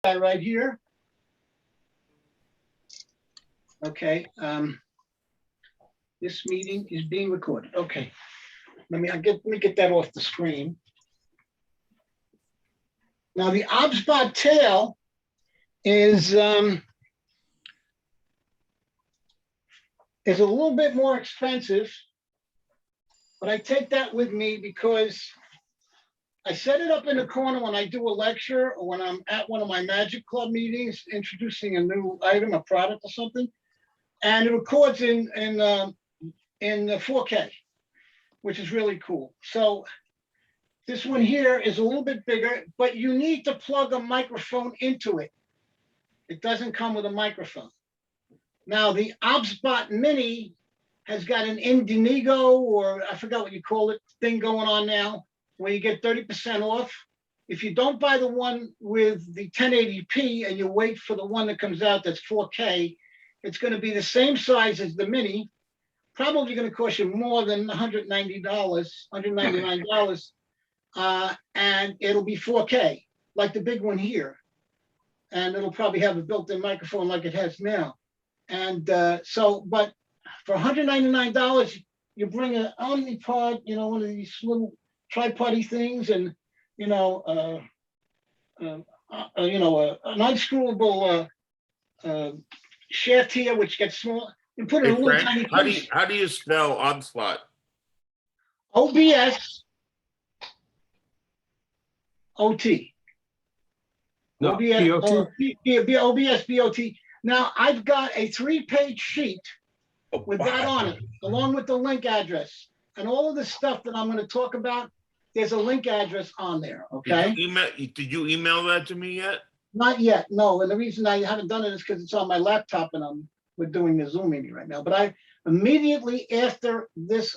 guy right here. Okay. This meeting is being recorded. Okay. Let me get that off the screen. Now the OBSBot tail is a little bit more expensive, but I take that with me because I set it up in the corner when I do a lecture or when I'm at one of my Magic Club meetings, introducing a new item, a product or something, and it records in 4K, which is really cool. So this one here is a little bit bigger, but you need to plug a microphone into it. It doesn't come with a microphone. Now the OBSBot Mini has got an Indinigo, or I forgot what you call it, thing going on now, where you get 30% off. If you don't buy the one with the 1080p and you wait for the one that comes out that's 4K, it's going to be the same size as the Mini, probably going to cost you more than $190, $199, and it'll be 4K, like the big one here. And it'll probably have a built-in microphone like it has now. And but for $199, you bring an Omnipod, one of these little tripod-y things, and an unscrewable shaft here, which gets small, and put it in a little tiny case. How do you spell OBSBot? OBS OT. No, OBS BOT. Now I've got a 3-page sheet with that on it, along with the link address and all of the stuff that I'm going to talk about. There's a link address on there. Okay. Did you email that to me yet? Not yet, no. And the reason I haven't done it is because it's on my laptop and we're doing the Zoom meeting right now. But I immediately after this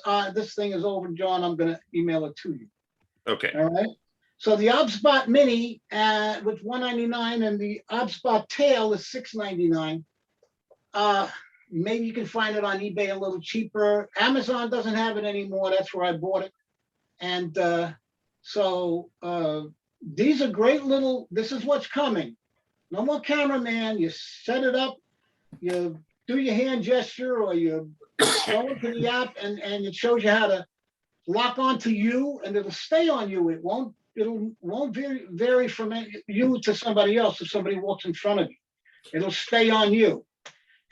thing is over, John, I'm going to email it to you. Okay. All right. So the OBSBot Mini with $199 and the OBSBot Tail is $699. Maybe you can find it on eBay a little cheaper. Amazon doesn't have it anymore. That's where I bought it. And these are great little, this is what's coming. No more cameraman. You set it up, you do your hand gesture, or you go into the app and it shows you how to lock onto you, and it'll stay on you. It won't vary from you to somebody else if somebody walks in front of you. It'll stay on you,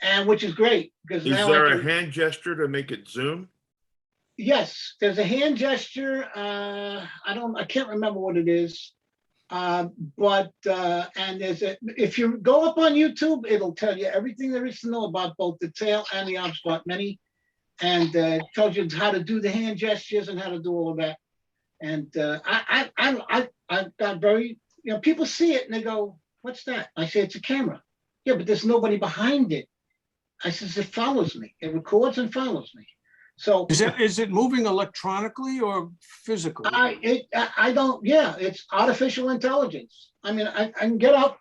and which is great because Is there a hand gesture to make it zoom? Yes, there's a hand gesture. I can't remember what it is. And if you go up on YouTube, it'll tell you everything there is to know about both the Tail and the OBSBot Mini, and it tells you how to do the hand gestures and how to do all of that. And I got very, people see it and they go, "What's that?" I say, "It's a camera." "Yeah, but there's nobody behind it." I says, "It follows me. It records and follows me." So is it moving electronically or physically? It's artificial intelligence. I mean, I can get up.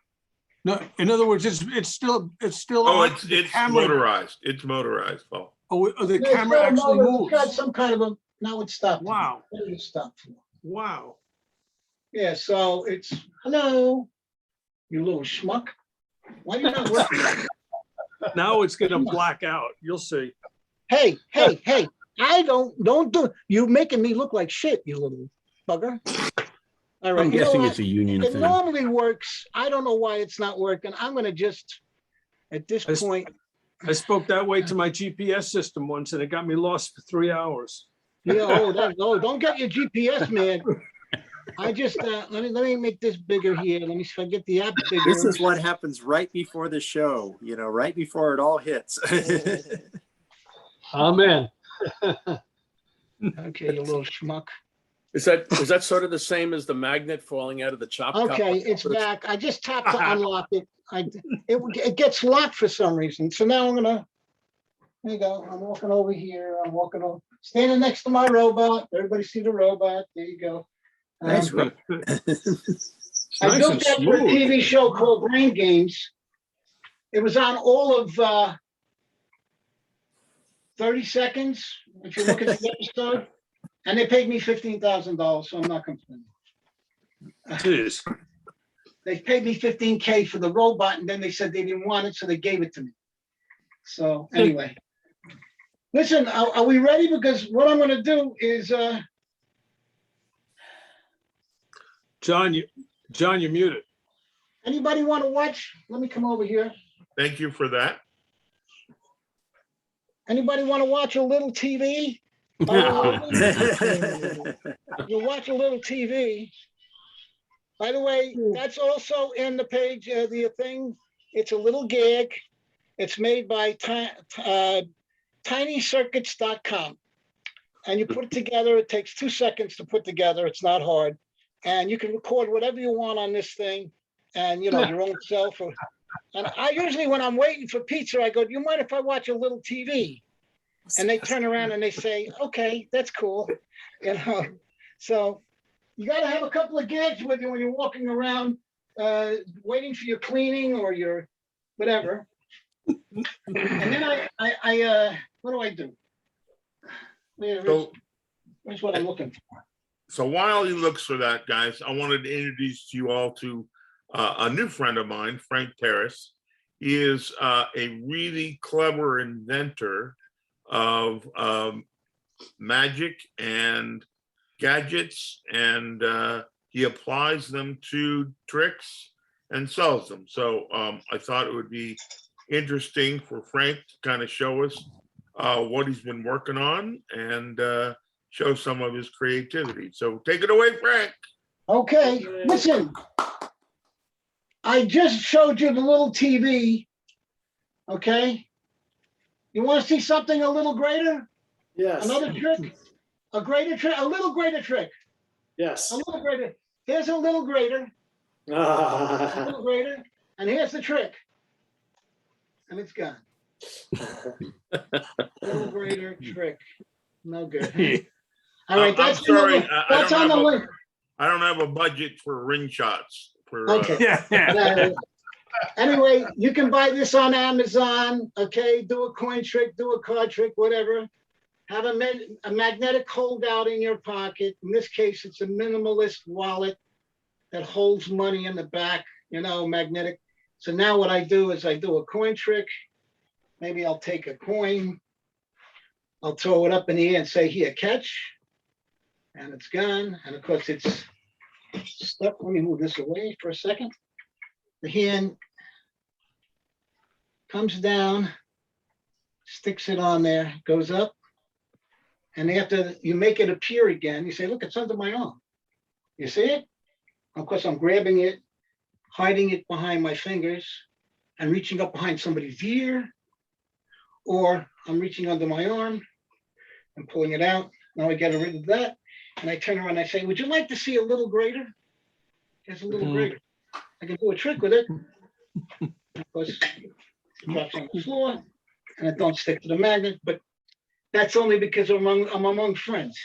No, in other words, it's still. Oh, it's motorized. It's motorized, Paul. Oh, the camera actually moves. It's got some kind of now it stopped. Wow. It stopped. Wow. Yeah, so it's, "Hello, you little schmuck. Why are you not working?" Now it's going to black out. You'll see. Hey, I don't do it. You're making me look like shit, you little bugger. All right. I'm guessing it's a union It thing. normally works. I don't know why it's not working. I'm going to just, at this point. I spoke that way to my GPS system once and it got me lost for 3 hours. Yeah, don't get your GPS, man. I just, let me make this bigger here. Let me see if I get the app bigger. This is what happens right before the show, right before it all hits. Amen. Okay, you little schmuck. Is that sort of the same as the magnet falling out of the chop cup? Okay, it's back. I just tapped to unlock it. It gets locked for some reason. So now there you go. I'm walking over here. Standing next to my robot. Everybody see the robot. There you go. Nice. I built that for a TV show called Brain Games. It was on all of 30 seconds, if you look at the episode, and they paid me $15,000, so I'm not complaining. Jeez. They paid me 15K for the robot, and then they said they didn't want it, so they gave it to me. So anyway, listen, are we ready? Because what I'm gonna do is, John, you're muted. anybody want to watch? Let me come over here. Thank you for that. Anybody want to watch a little TV? You watch a little TV. By the way, that's also in the page, the thing. It's a little gag. It's made by tinycircuits.com. And you put it together. It takes 2 seconds to put together. It's not hard. And you can record whatever you want on this thing, and your own self. And I usually, when I'm waiting for pizza, I go, "Do you mind if I watch a little TV?" And they turn around and they say, "Okay, that's cool." So you got to have a couple of gags with you when you're walking around, waiting for your cleaning or your whatever. And then I what do I do? Here's what I'm looking for. So while he looks for that, guys, I wanted to introduce you all to a new friend of mine, Frank Terrace. He is a really clever inventor of magic and gadgets, and he applies them to tricks and sells them. So I thought it would be interesting for Frank to kind of show us what he's been working on and show some of his creativity. So take it away, Frank. Okay, listen. I just showed you the little TV. Okay. You want to see something a little greater? Yes. Another trick? A greater trick? A little greater trick? Yes. A little greater. Here's a little greater. A little greater. And here's the trick. And it's gone. Little greater trick. No good. All right, I'm that's sorry. that's on the link. I don't have a budget for ring shots. Okay. Yeah. Anyway, you can buy this on Amazon. Okay, do a coin trick, do a card trick, whatever. Have a magnetic holdout in your pocket. In this case, it's a minimalist wallet that holds money in the back. Magnetic. So now what I do is I do a coin trick. Maybe I'll take a coin. I'll throw it up in the air and say, "Here, catch." And it's gone. And of course, it's stuck. Let me move this away for a second. The hand comes down, sticks it on there, goes up. And after you make it appear again, you say, "Look, it's under my arm." You see it? Of course, I'm grabbing it, hiding it behind my fingers, and reaching up behind somebody's ear. Or I'm reaching under my arm and pulling it out. Now I get rid of that. And I turn around and I say, "Would you like to see a little greater?" Here's a little greater. I can do a trick with it. Of course, it drops on the floor and it don't stick to the magnet, but that's only because I'm among friends.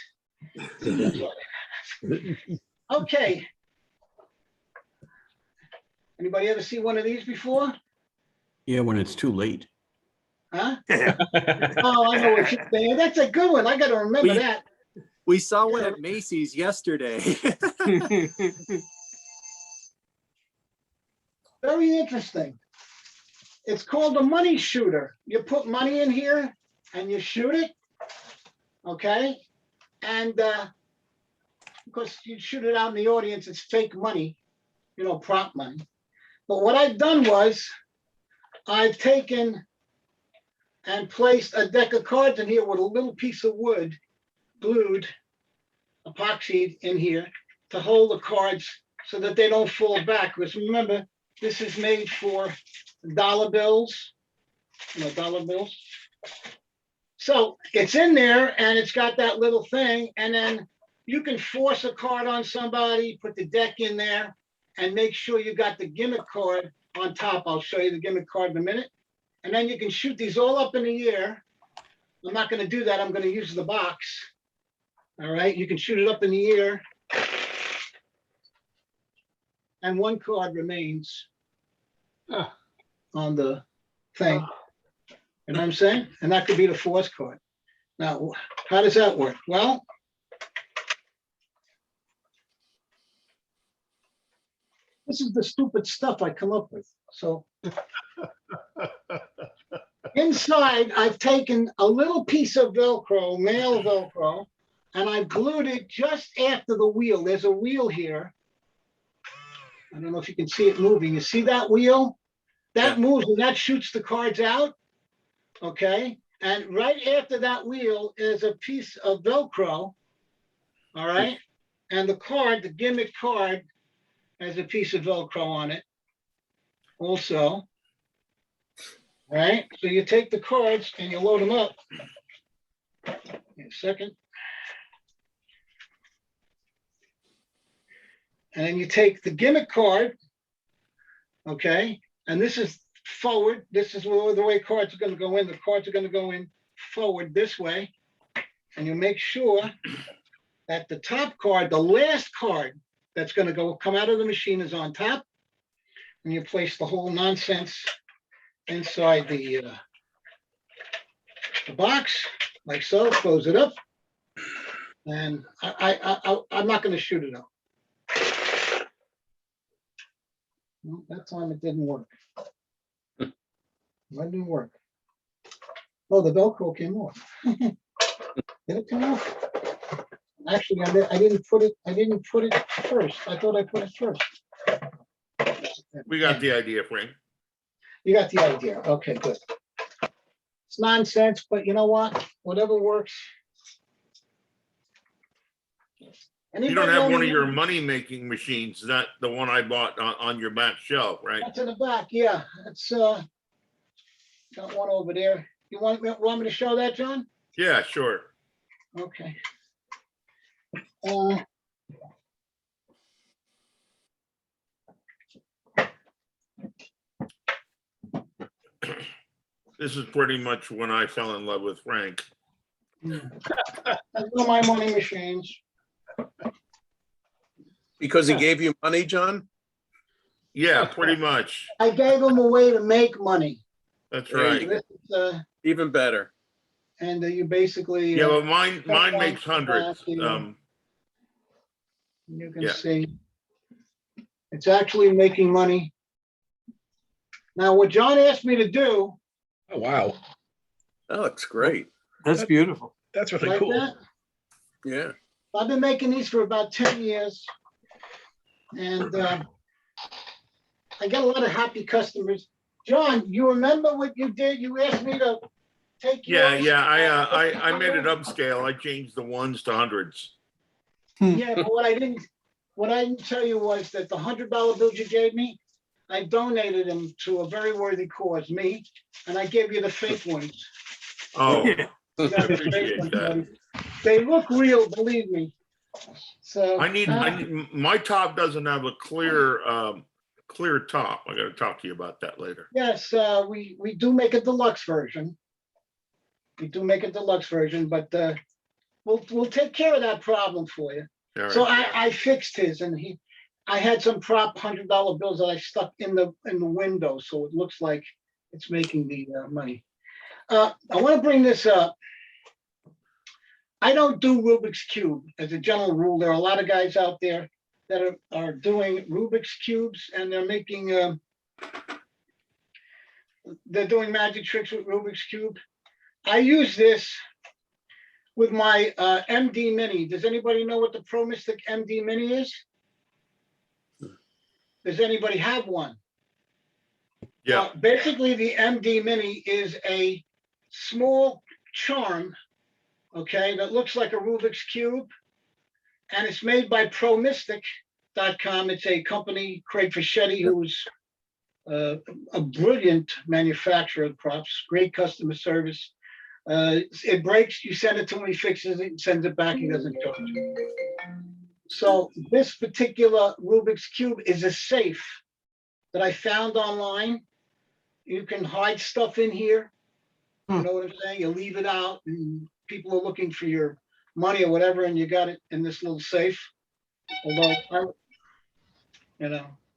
Okay. Anybody ever see one of these before? Yeah, when it's too late. Huh? Oh, I know what you're saying. That's a good one. I got to remember that. We saw one at Macy's yesterday. Very interesting. It's called a money shooter. You put money in here and you shoot it. Okay. And of course, you shoot it out in the audience. It's fake money, prop money. But what I've done was I've taken and placed a deck of cards in here with a little piece of wood glued, epoxied in here to hold the cards so that they don't fall back. Because remember, this is made for dollar bills, dollar bills. So it's in there and it's got that little thing. And then you can force a card on somebody, put the deck in there, and make sure you got the gimmick card on top. I'll show you the gimmick card in a minute. And then you can shoot these all up in the air. I'm not going to do that. I'm going to use the box. All right. You can shoot it up in the air. And one card remains on the thing. You know what I'm saying? And that could be the fourth card. Now, how does that work? Well, This is the stupid stuff I come up with. So inside, I've taken a little piece of Velcro, male Velcro, and I've glued it just after the wheel. There's a wheel here. I don't know if you can see it moving. You see that wheel? That moves and that shoots the cards out. Okay. And right after that wheel is a piece of Velcro. All right. And the card, the gimmick card, has a piece of Velcro on it also. All right. So you take the cards and you load them up. In a second. And then you take the gimmick card. Okay. And this is forward. This is the way cards are going to go in. The cards are going to go in forward this way. And you make sure that the top card, the last card that's going to come out of the machine is on top. And you place the whole nonsense inside the box, like so. Close it up. And I'm not going to shoot it up. No, that time it didn't work. It didn't work. Oh, the Velcro came off. Did it come off? Actually, I didn't put it first. I thought I put it first. We got the idea, Frank. You got the idea. Okay, good. It's nonsense, but you know what? Whatever works. You don't have one of your money-making machines, not the one I bought on your back shelf, right? That's in the back, yeah. That's got one over there. You want me to show that, John? Yeah, sure. Okay. This is pretty much when I fell in love with Frank. That's one of my money machines. Because he gave you money, John? Yeah, pretty much. I gave them a way to make money. That's There you right. This is, Even better. and you basically Yeah, but mine makes hundreds. you can yeah. see it's actually making money. Now, what John asked me to do, Oh, wow. That looks great. That's beautiful. That's really like cool. that, Yeah. I've been making these for about 10 years. And I get a lot of happy customers. John, you remember what you did? You asked me to take Yeah, yours. yeah. I made it upscale. I changed the ones to hundreds. Yeah, but what I didn't tell you was that the $100 bills you gave me, I donated them to a very worthy cause, me, and I gave you the fake ones. Oh, Yeah. You got the fake appreciate ones, that. buddy. They look real, believe me. So I need my top doesn't have a clear top. I got to talk to you about that later. yes, we do make a deluxe version. We do make a deluxe version, but we'll take care of that problem for you. All right. So I fixed his, and I had some prop $100 bills that I stuck in the window, so it looks like it's making the money. I want to bring this up. I don't do Rubik's Cube as a general rule. There are a lot of guys out there that are doing Rubik's Cubes, and they're making they're doing magic tricks with Rubik's Cube. I use this with my MD Mini. Does anybody know what the Pro Mystic MD Mini is? Does anybody have one? Yeah. Basically, the MD Mini is a small charm, okay, that looks like a Rubik's Cube, and it's made by ProMystic.com. It's a company, Craig Fischetti, who's a brilliant manufacturer of props, great customer service. It breaks, you send it to him, he fixes it, and sends it back, he doesn't charge you. So this particular Rubik's Cube is a safe that I found online. You can hide stuff in here. You know what I'm saying? You leave it out and people are looking for your money or whatever, and you got it in this little safe. Although,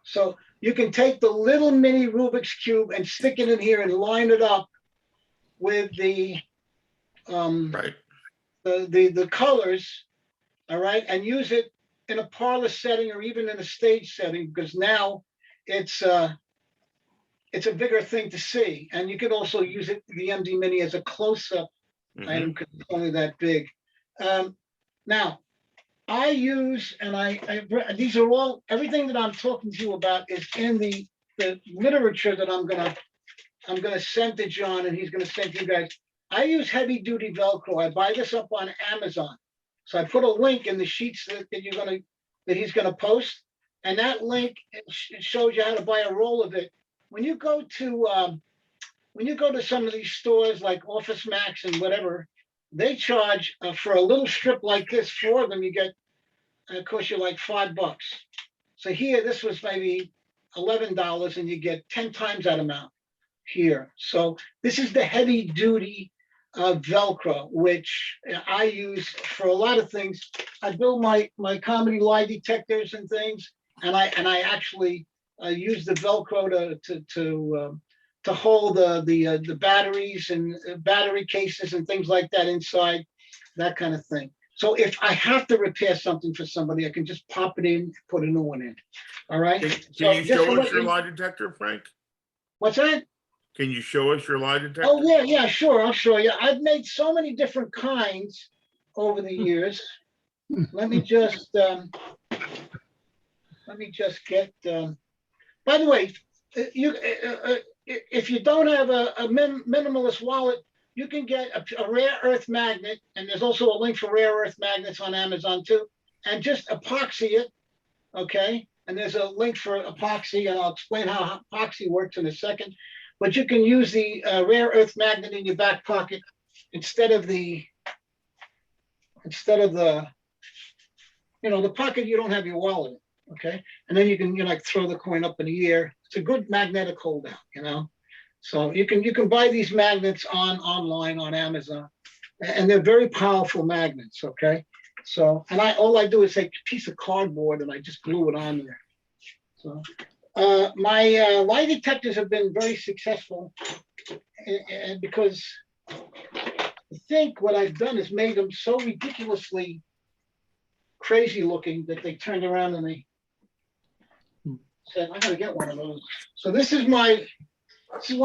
so you can take the little mini Rubik's Cube and stick it in here and line it up with the Right. the colors, all right, and use it in a parlor setting or even in a stage setting, because now it's a bigger thing to see. And you could also use it, the MD Mini, as a close-up Mhm. item because it's only that big. Now, I use, and these are all, everything that I'm talking to you about is in the literature that I'm gonna send to John and he's gonna send to you guys. I use heavy duty Velcro. I buy this up on Amazon. So I put a link in the sheets that he's gonna post. And that link shows you how to buy a roll of it. When you go to some of these stores like Office Max and whatever, they charge for a little strip like this for them. You get, it costs you like $5. So here, this was maybe $11, and you get 10 times that amount here. So this is the heavy duty Velcro, which I use for a lot of things. I build my comedy lie detectors and things, and I actually use the Velcro to hold the batteries and battery cases and things like that inside, that kind of thing. So if I have to repair something for somebody, I can just pop it in, put a new one in. All right. Can you show us your lie detector, Frank? What's that? Can you show us your lie detector? Oh yeah, sure. I'll show you. I've made so many different kinds over the years. Let me just get. By the way, if you don't have a minimalist wallet, you can get a rare earth magnet, and there's also a link for rare earth magnets on Amazon too, and just epoxy it, okay? And there's a link for epoxy, and I'll explain how epoxy works in a second. But you can use the rare earth magnet in your back pocket instead of the the pocket you don't have your wallet in, okay? And then you can like throw the coin up in the air. It's a good magnetic holdout, So you can buy these magnets online on Amazon, and they're very powerful magnets, okay? So, and all I do is take a piece of cardboard and I just glue it on there. So my lie detectors have been very successful, and because I think what I've done is made them so ridiculously crazy looking that they turned around and they said, I gotta get one of those. So this is one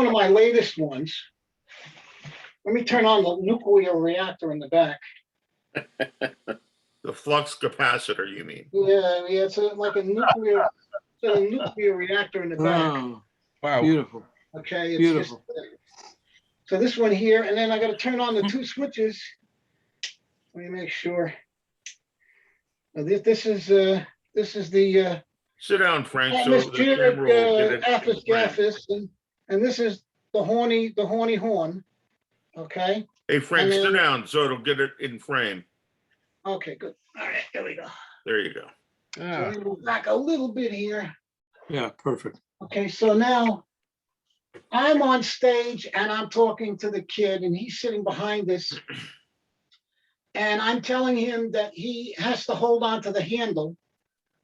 of my latest ones. Let me turn on the nuclear reactor in the back. The flux capacitor, you mean? Yeah, it's like a nuclear reactor in the back. Oh, Wow. beautiful. Okay, it's Beautiful. so this one here, and then I got to turn on the two switches. Let me make sure. Now, this is the Sit down, Frank, so the atmospheric camera will get it. Aphis in frame. gaphis, and this is the horny horn. Okay. Hey, Frank, And then- sit down so it'll get it in frame. Okay, good. All right, there we go. There you go. So let me move back a little bit here. Yeah, perfect. Okay, so now I'm on stage and I'm talking to the kid, and he's sitting behind this. And I'm telling him that he has to hold on to the handle.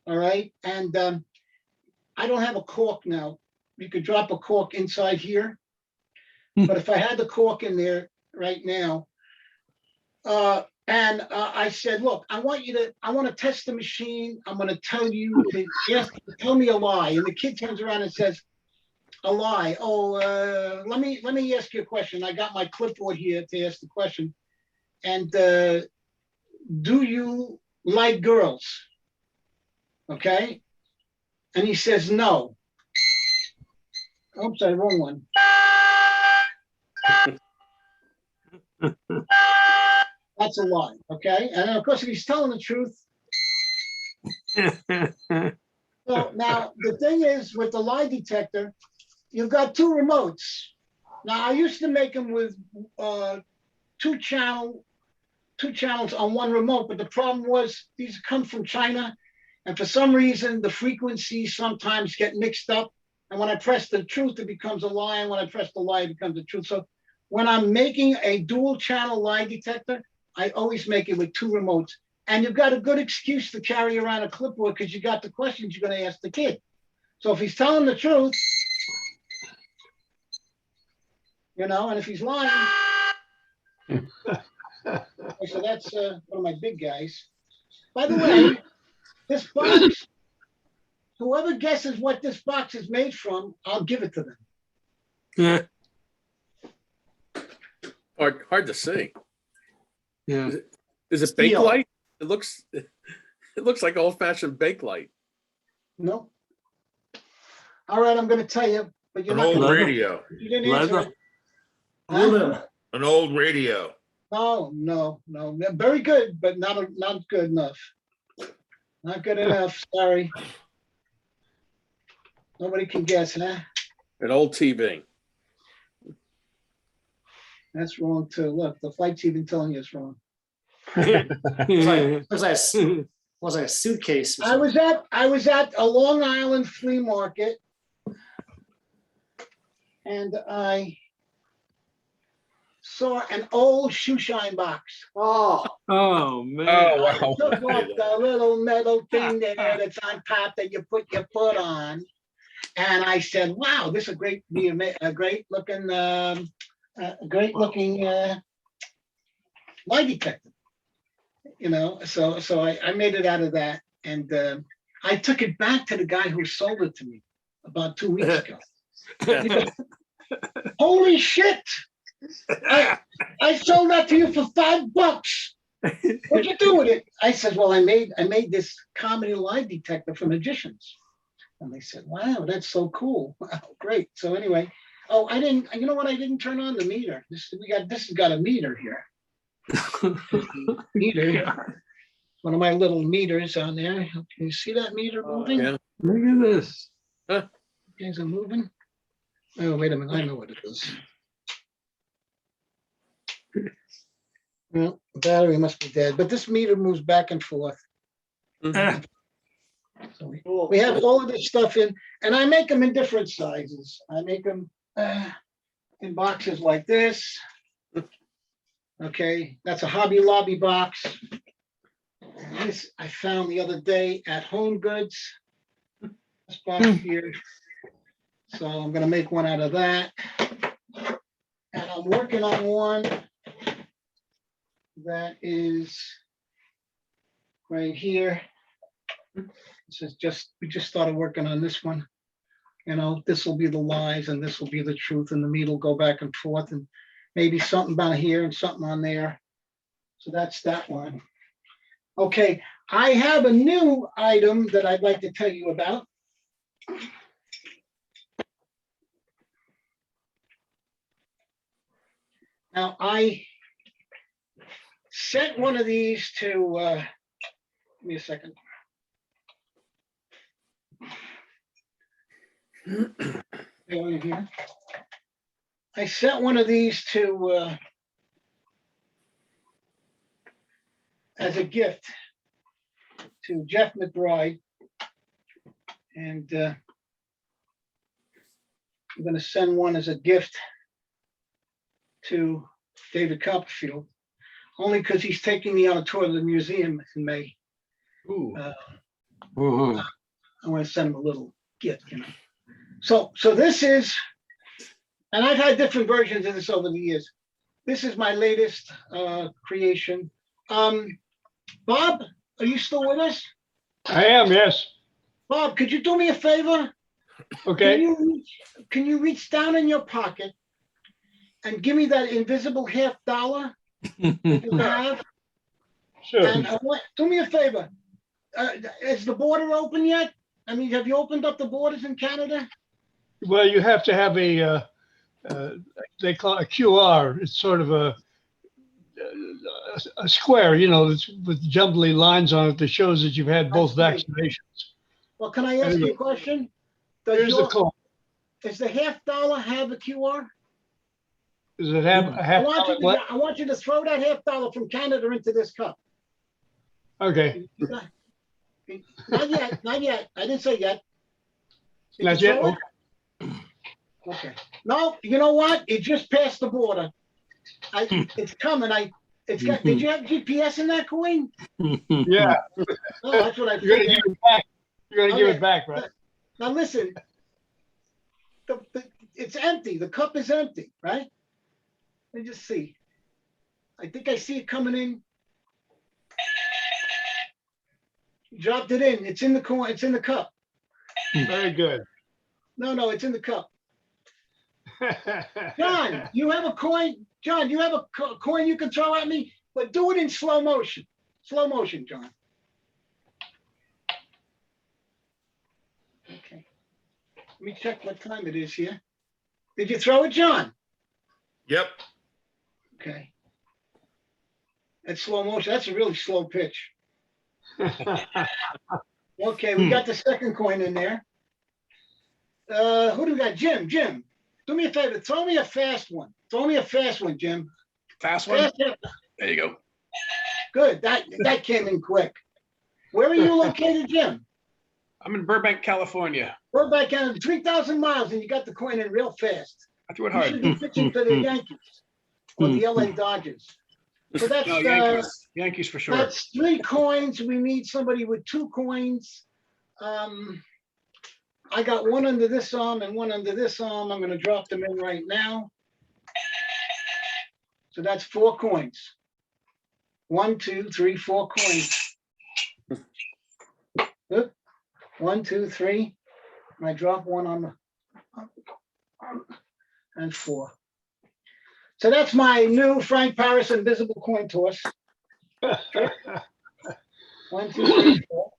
All right. And I don't have a cork now. You could drop a cork inside here. But if I had the cork in there right now, and I said, look, I want to test the machine. I'm going to tell you to tell me a lie. And the kid turns around and says, a lie. Oh, let me ask you a question. I got my clipboard here to ask the question. And do you like girls? Okay. And he says, no. Oops, I wrong one. That's a lie. Okay. And of course, if he's telling the truth. So now the thing is with the lie detector, you've got two remotes. Now I used to make them with two channels on one remote, but the problem was these come from China, and for some reason the frequencies sometimes get mixed up. And when I press the truth, it becomes a lie, and when I press the lie, it becomes the truth. So when I'm making a dual channel lie detector, I always make it with two remotes. And you've got a good excuse to carry around a clipboard because you got the questions you're going to ask the kid. So if he's telling the truth, and if he's lying, so that's one of my big guys. By the way, This box, whoever guesses what this box is made from, I'll give it to them. Yeah, Hard to see. yeah. Is it Steel. Bakelite? It looks like old-fashioned Bakelite. No. All right, I'm gonna tell you, but you're An not old gonna, Leather. radio, you didn't answer Leather. it. Aluminum. an old radio. No. Very good, but not good enough. Not good enough, sorry. Nobody can guess, huh? An old TV. That's wrong too. Look, the flight's even telling you it's wrong. Was like a suitcase. Or something. I was at a Long Island flea market, and I saw an old shoe shine box. Oh, Oh, man. Oh, I wow. took off the little metal thing there that's on top that you put your foot on, and I said, "Wow, this is a great looking lie detector." You know, so I made it out of that, and I took it back to the guy who sold it to me about 2 weeks ago. He goes, "Holy shit! I sold that to you for $5. What'd you do with it?" I said, "Well, I made this comedy lie detector for magicians." And they said, "Wow, that's so cool." Wow, great. So anyway, you know what? I didn't turn on the meter. This has got a meter here. Meter. One of my little meters on there. Can you see that meter moving? Yeah. Look at this. Things are moving. Oh, wait a minute. I know what it is. Well, the battery must be dead, but this meter moves back and forth. Mhm. So we have all of this stuff in, and I make them in different sizes. I make them in boxes like this. Okay, that's a Hobby Lobby box. This I found the other day at Home Goods. This box here. So I'm gonna make one out of that. And I'm working on one that is right here. This is we just started working on this one. You know, this will be the lies and this will be the truth, and the meat will go back and forth, and maybe something down here and something on there. So that's that one. Okay, I have a new item that I'd like to tell you about. Now, I sent one of these to, give me a second. Here. I sent one of these to, as a gift to Jeff McBride. And I'm going to send one as a gift to David Copperfield, only because he's taking me on a tour of the museum in May. Ooh. I want to send him a little gift, you know. So this is, and I've had different versions of this over the years. This is my latest creation. Bob, are you still with us? I am, yes. Bob, could you do me a favor? Okay. Can you reach down in your pocket and give me that invisible $50 that you have? Sure. And do me a favor. Is the border open yet? I mean, have you opened up the borders in Canada? Well, you have to have they call it a QR. It's sort of a square, you know, with jumbly lines on it that shows that you've had both vaccinations. Well, can I ask you a question? Here's the code. Does the $50 have a QR? Does it have a half dollar? What? I want you to throw that $50 from Canada into this cup. Okay. Not yet, not yet. I didn't say yet. Did Not you yet. throw it? Okay. No, you know what? It just passed the border. It's coming. Did you have GPS in that coin? Yeah. Oh, that's what I You're gonna figured. give it back. You're gonna give Okay. it back, right? Now listen, it's empty. The cup is empty, right? Let me just see. I think I see it coming in. Dropped it in. It's in the coin. It's in the cup. Very good. No, it's in the cup. John, you have a coin? John, you have a coin you can throw at me? But do it in slow motion. Slow motion, John. Okay. Let me check what time it is here. Did you throw it, John? Yep. Okay. That's slow motion. That's a really slow pitch. Okay, we got the second coin in there. Who do we got? Jim, do me a favor. Throw me a fast one. Throw me a fast one, Jim. Fast one. Fast. There you go. Good. That came in quick. Where are you located, Jim? I'm in Burbank, California. We're back down 3,000 miles and you got the coin in real fast. I threw it You should hard. be pitching for the Yankees or the LA Dodgers. So that's No, Yankees for sure. that's 3 coins. We need somebody with 2 coins. I got one under this arm and one under this arm. I'm going to drop them in right now. So that's 4 coins. 1, 2, 3, 4 coins. Good. 1, 2, 3. And I drop one on the and 4. So that's my new Frank Paris invisible coin toss. 1, 2, 3, 4.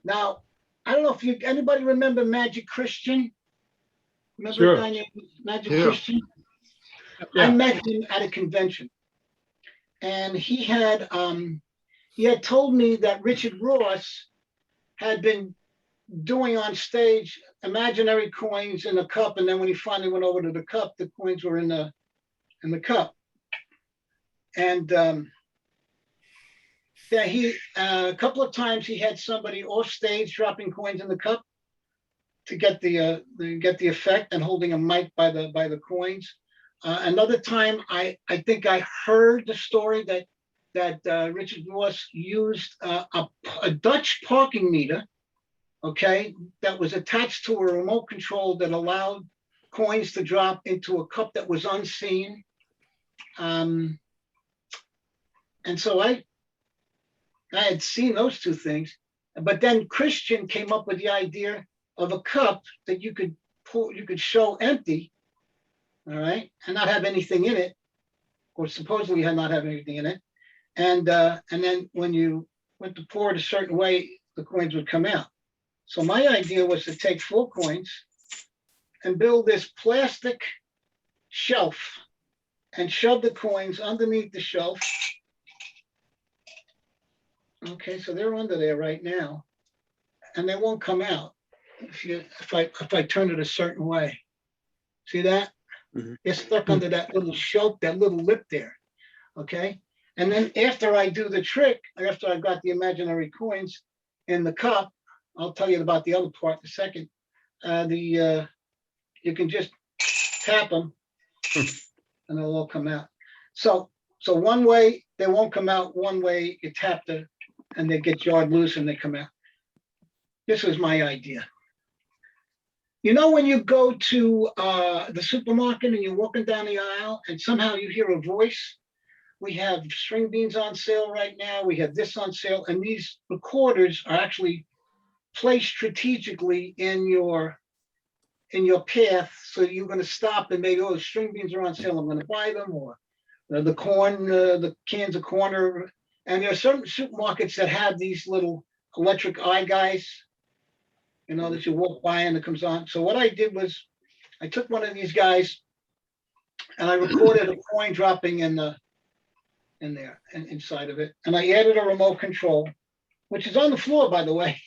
Now, I don't know if anybody remember Magic Christian? Remember Sure. a guy named Magic Yeah. Christian? I met him at a convention, and he had told me that Richard Ross had been doing on stage imaginary coins in a cup, and then when he finally went over to the cup, the coins were in the cup. And he a couple of times he had somebody off stage dropping coins in the cup to get the effect and holding a mic by the coins. Another time, I think I heard the story that Richard Ross used a Dutch parking meter, okay, that was attached to a remote control that allowed coins to drop into a cup that was unseen. And so I had seen those 2 things, but then Christian came up with the idea of a cup that you could show empty, all right, and not have anything in it, or supposedly not have anything in it, and then when you went to pour it a certain way, the coins would come out. So my idea was to take 4 coins and build this plastic shelf and shove the coins underneath the shelf. Okay, so they're under there right now, and they won't come out if I turn it a certain way. See that? Mhm. They're stuck under that little shelf, that little lip there. Okay, and then after I do the trick, after I've got the imaginary coins in the cup, I'll tell you about the other part in a second. You can just tap them, and they'll all come out. So one way they won't come out. One way you tap and they get jarred loose and they come out. This was my idea. You know, when you go to the supermarket and you're walking down the aisle and somehow you hear a voice, we have string beans on sale right now. We have this on sale. And these recorders are actually placed strategically in your path. So you're going to stop and maybe, the string beans are on sale. I'm going to buy them, or the corn, the cans of corn. And there are certain supermarkets that have these little electric eye guys, that you walk by and it comes on. So what I did was I took one of these guys and I recorded a coin dropping in there and inside of it. And I added a remote control, which is on the floor, by the way.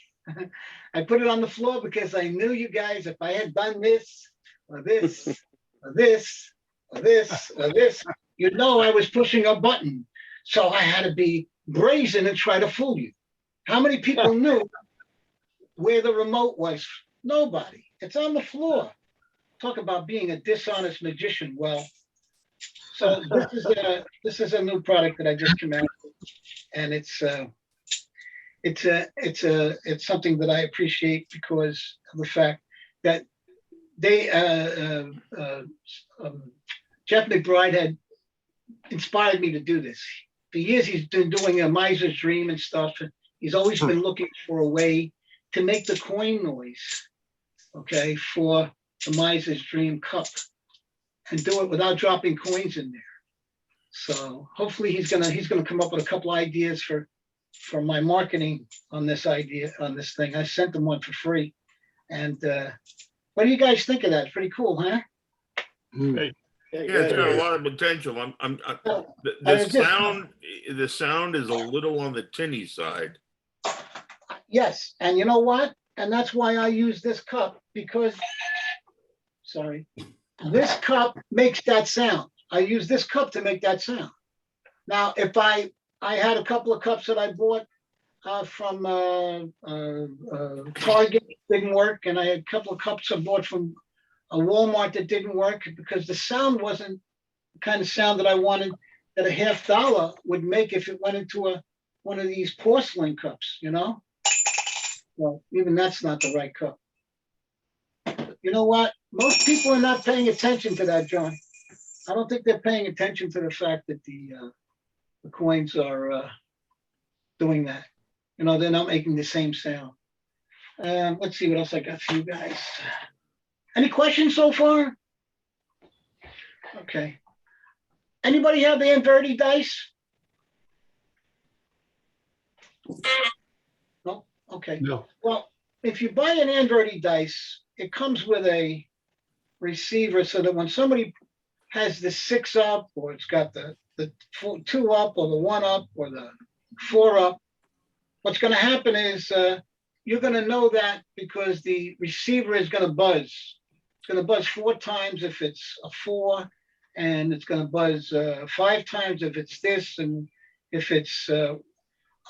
I put it on the floor because I knew you guys, if I had done this or this or this or this or this, you'd know I was pushing a button. So I had to be brazen and try to fool you. How many people knew where the remote was? Nobody. It's on the floor. Talk about being a dishonest magician. Well, so this is a new product that I just came out with, and it's something that I appreciate because of the fact that Jeff McBride had inspired me to do this. For years, he's been doing a miser's dream and stuff. He's always been looking for a way to make the coin noise, okay, for the Miser's Dream Cup and do it without dropping coins in there. So hopefully he's gonna come up with a couple ideas for my marketing on this idea, on this thing. I sent him one for free. And what do you guys think of that? It's pretty cool, huh? Yeah, it's got a lot of potential. Well, The sound is a little on the tinny side. yes, and you know what? And that's why I use this cup, because, sorry, this cup makes that sound. I use this cup to make that sound. Now, if I had a couple of cups that I bought from Target, didn't work, and I had a couple of cups I bought from a Walmart that didn't work because the sound wasn't the kind of sound that I wanted, that a $50 would make if it went into one of these porcelain cups, you know? Well, even that's not the right cup. But you know what? Most people are not paying attention to that, John. I don't think they're paying attention to the fact that the coins are doing that. You know, they're not making the same sound. Let's see what else I got for you guys. Any questions so far? Okay. Anybody have the Inverti dice? No? Okay. No. Well, if you buy an Inverti dice, it comes with a receiver so that when somebody has the 6 up, or it's got the 2 up, or the 1 up, or the 4 up, what's going to happen is you're going to know that because the receiver is going to buzz. It's going to buzz 4 times if it's a 4, and it's going to buzz 5 times if it's this, and if it's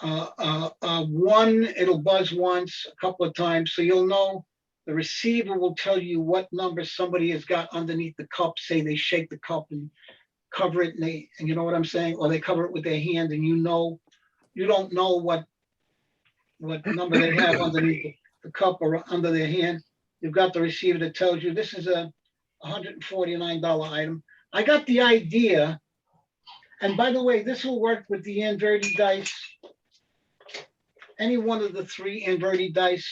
1, it'll buzz once, a couple of times, so you'll know. The receiver will tell you what number somebody has got underneath the cup. Say they shake the cup and cover it, and you know what I'm saying, or they cover it with their hand, and you don't know what number they have underneath the cup or under their hand. You've got the receiver that tells you this is a $149 item. I got the idea, and by the way, this will work with the Inverti dice. Any one of the 3 Inverti dice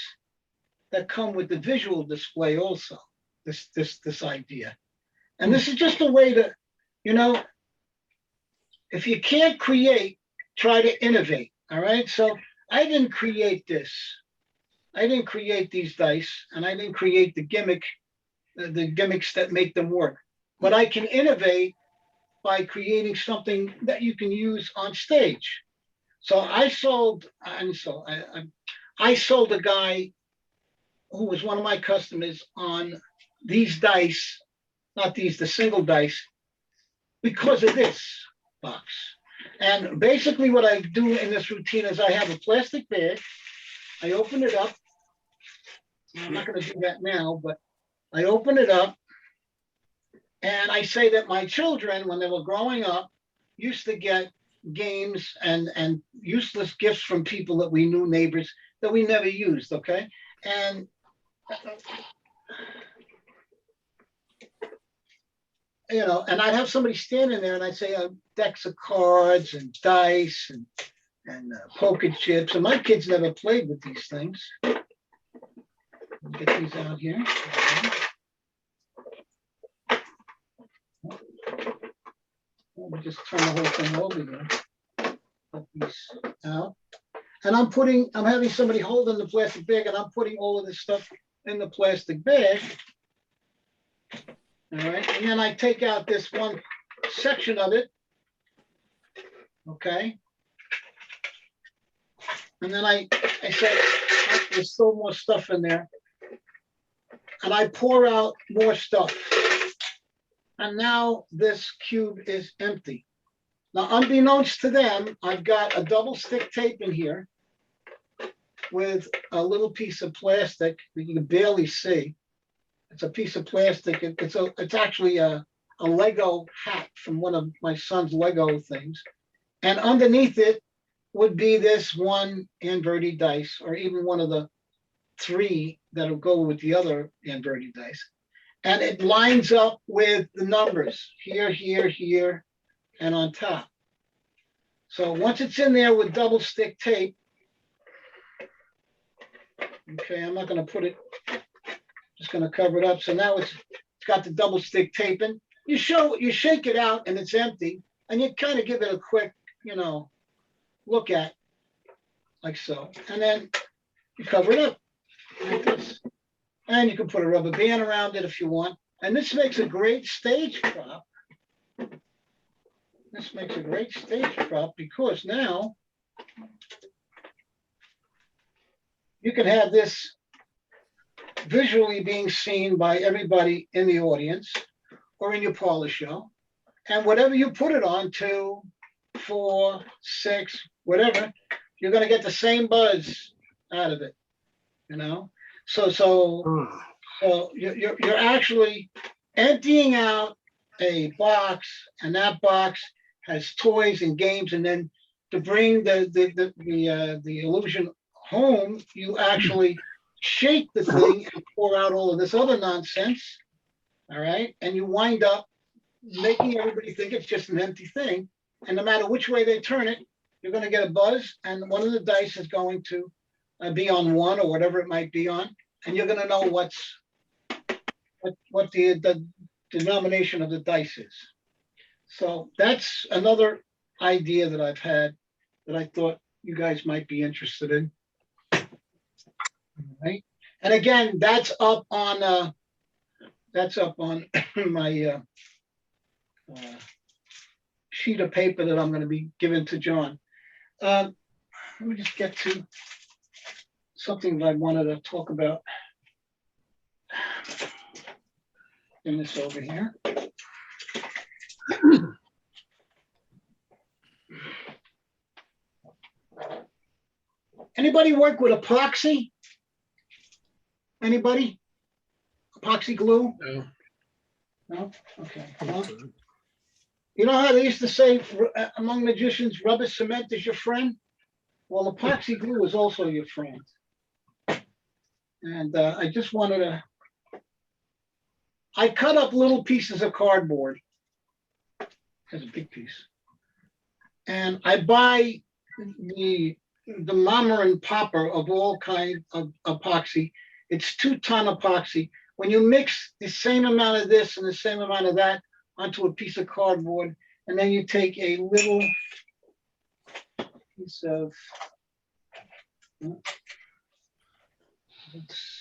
that come with the visual display also, this idea. And this is just a way to, you know, if you can't create, try to innovate, all right? So I didn't create this. I didn't create these dice, and I didn't create the gimmicks that make them work. But I can innovate by creating something that you can use on stage. So I sold a guy who was one of my customers on these dice, not these, the single dice, because of this box. And basically what I do in this routine is I have a plastic bag, I open it up. I'm not going to do that now, but I open it up and I say that my children, when they were growing up, used to get games and useless gifts from people that we knew, neighbors, that we never used, okay? And you know, and I'd have somebody standing there and I'd say decks of cards and dice and poker chips, and my kids never played with these things. Get these out here. Let me just turn the whole thing over here. Put these out. And I'm having somebody hold in the plastic bag, and I'm putting all of this stuff in the plastic bag. All right, and then I take out this one section of it. Okay. And then I say, oh, there's still more stuff in there. And I pour out more stuff. And now this cube is empty. Now, unbeknownst to them, I've got a double stick tape in here with a little piece of plastic that you can barely see. It's a piece of plastic. It's actually a Lego hat from one of my son's Lego things. And underneath it would be this one Inverti dice, or even one of the 3 that'll go with the other Inverti dice. And it lines up with the numbers here, here, here, and on top. So once it's in there with double stick tape, Okay, I'm not gonna put it, just gonna cover it up. So now it's got the double stick taping. You shake it out and it's empty, and you kind of give it a quick, look at, like so. And then you cover it up like this. And you can put a rubber band around it if you want. And this makes a great stage prop. This makes a great stage prop because now you can have this visually being seen by everybody in the audience or in your parlor show. And whatever you put it on, 2, 4, 6, whatever, you're going to get the same buzz out of it, So you're actually emptying out a box, and that box has toys and games, and then to bring the illusion home, you actually shake the thing and pour out all of this other nonsense. All right, and you wind up making everybody think it's just an empty thing, and no matter which way they turn it, you're going to get a buzz, and one of the dice is going to be on 1 or whatever it might be on, and you're going to know what the denomination of the dice is. So that's another idea that I've had that I thought you guys might be interested in. All right, and again, that's up on my sheet of paper that I'm going to be giving to John. Let me just get to something that I wanted to talk about. In this over here. Anybody work with epoxy? Anybody? Epoxy glue? No. No? Okay. Well, you know how they used to say among magicians, rubber cement is your friend? Well, epoxy glue is also your friend. And I just wanted to, I cut up little pieces of cardboard. That's a big piece. And I buy the mama and papa of all kinds of epoxy. It's 2-ton epoxy. When you mix the same amount of this and the same amount of that onto a piece of cardboard, and then you take a little piece of, let's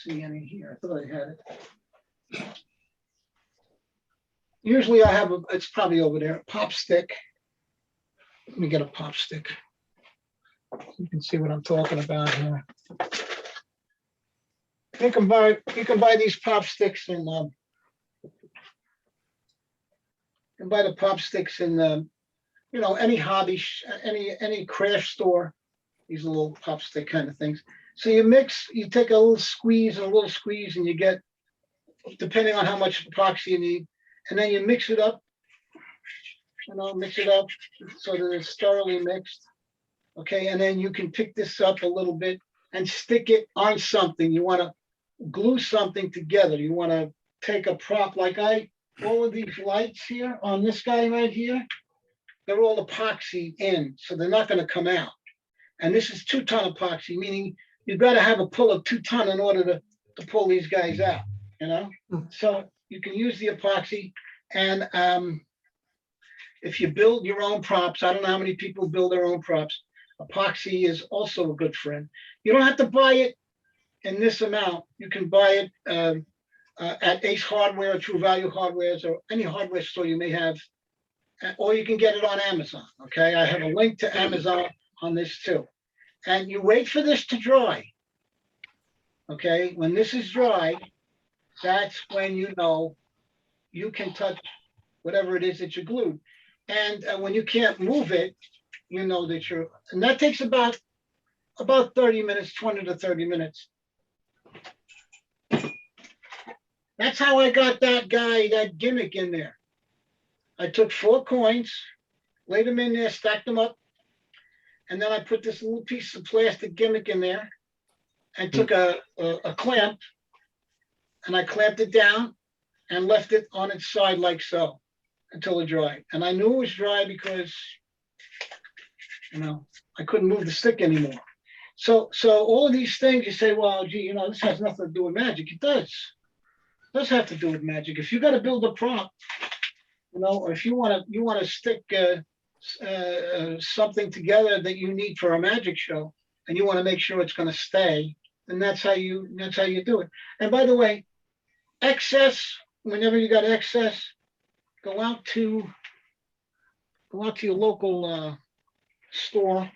see any here. I thought I had it. Usually I have it's probably over there, a pop stick. Let me get a pop stick. You can see what I'm talking about here. You can buy these pop sticks in you can buy the pop sticks in any hobby any craft store. These little pop stick kind of things. So you take a little squeeze and you get, depending on how much epoxy you need, and then you mix it up, mix it up so that it's thoroughly mixed. Okay, and then you can pick this up a little bit and stick it on something. You want to glue something together. You want to take a prop like all of these lights here on this guy right here, they're all epoxy in, so they're not going to come out. And this is 2-ton epoxy, meaning you've got to have a pull of 2 ton in order to pull these guys out, So you can use the epoxy, and if you build your own props, I don't know how many people build their own props, epoxy is also a good friend. You don't have to buy it in this amount. You can buy it at Ace Hardware, True Value Hardwares, or any hardware store you may have, or you can get it on Amazon. Okay, I have a link to Amazon on this too. And you wait for this to dry. Okay, when this is dry, that's when you know you can touch whatever it is that you glued. And when you can't move it, you know that and that takes about 30 minutes, 20 to 30 minutes. That's how I got that gimmick in there. I took 4 coins, laid them in there, stacked them up, and then I put this little piece of plastic gimmick in there and took a clamp, and I clamped it down and left it on its side like so until it dried. And I knew it was dry because, I couldn't move the stick anymore. So all of these things you say, well, gee, you know, this has nothing to do with magic. It does. It does have to do with magic. If you got to build a prop, you know, or if you want to stick something together that you need for a magic show, and you want to make sure it's going to stay, then that's how you do it. And by the way, excess, whenever you got excess, go out to your local store,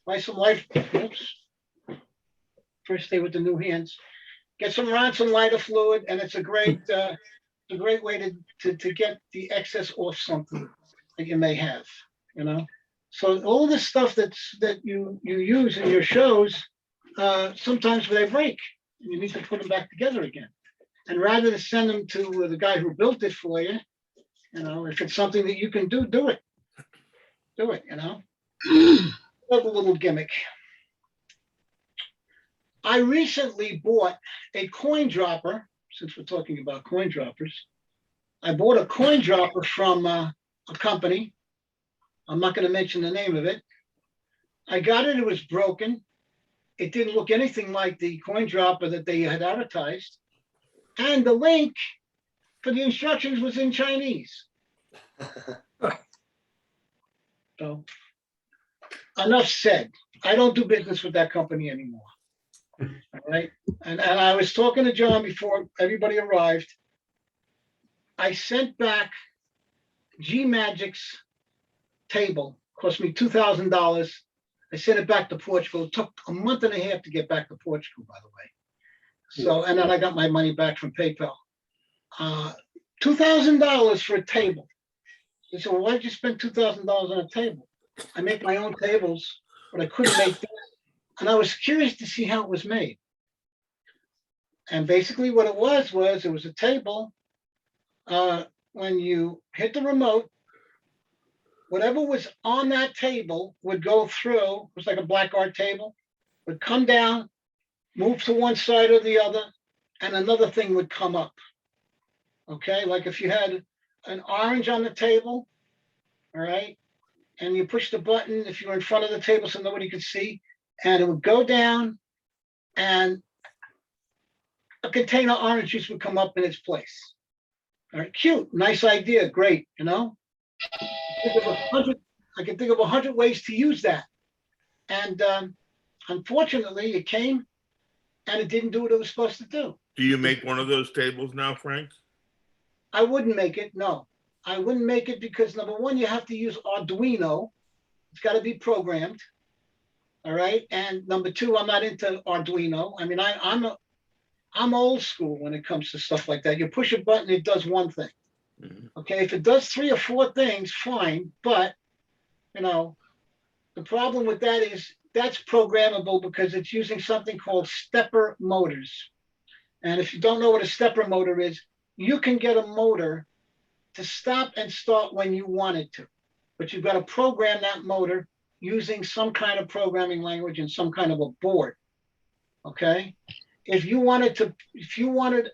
buy some life. Oops. First day with the new hands. Get some Ronson lighter fluid, and it's a great way to get the excess off something that you may have, you know. So all this stuff that you use in your shows, sometimes they break. You need to put them back together again. And rather than send them to the guy who built it for you, you know, if it's something that you can do, do it. Do it, you know. Another little gimmick. I recently bought a coin dropper, since we're talking about coin droppers. I bought a coin dropper from a company. I'm not going to mention the name of it. I got it. It was broken. It didn't look anything like the coin dropper that they had advertised. And the link for the instructions was in Chinese. So, enough said. I don't do business with that company anymore. All right. And I was talking to John before everybody arrived. I sent back G Magic's table, cost me $2,000. I sent it back to Portugal. It took a month and a half to get back to Portugal, by the way. So, and then I got my money back from PayPal. $2,000 for a table. They said, well, why did you spend $2,000 on a table? I make my own tables, but I couldn't make this. And I was curious to see how it was made. And basically what it was a table. When you hit the remote, whatever was on that table would go through. It was like a black art table, would come down, move to one side or the other, and another thing would come up. Okay, like if you had an orange on the table, all right, and you push the button if you're in front of the table so nobody could see, and it would go down, and a container of orange juice would come up in its place. All right, cute, nice idea, great, you know. I can think of 100 ways to use that, and unfortunately, it came and it didn't do what it was supposed to do. Do you make one of those tables now, Frank? I wouldn't make it. No, I wouldn't make it because number one, you have to use Arduino. It's got to be programmed. All right, and number two, I'm not into Arduino. I mean, I'm old school when it comes to stuff like that. You push a button, it does one thing. Okay, if it does 3 or 4 things, fine. But you know, the problem with that is that's programmable because it's using something called stepper motors. And if you don't know what a stepper motor is, you can get a motor to stop and start when you want it to, but you've got to program that motor using some kind of programming language and some kind of a board. Okay. If you wanted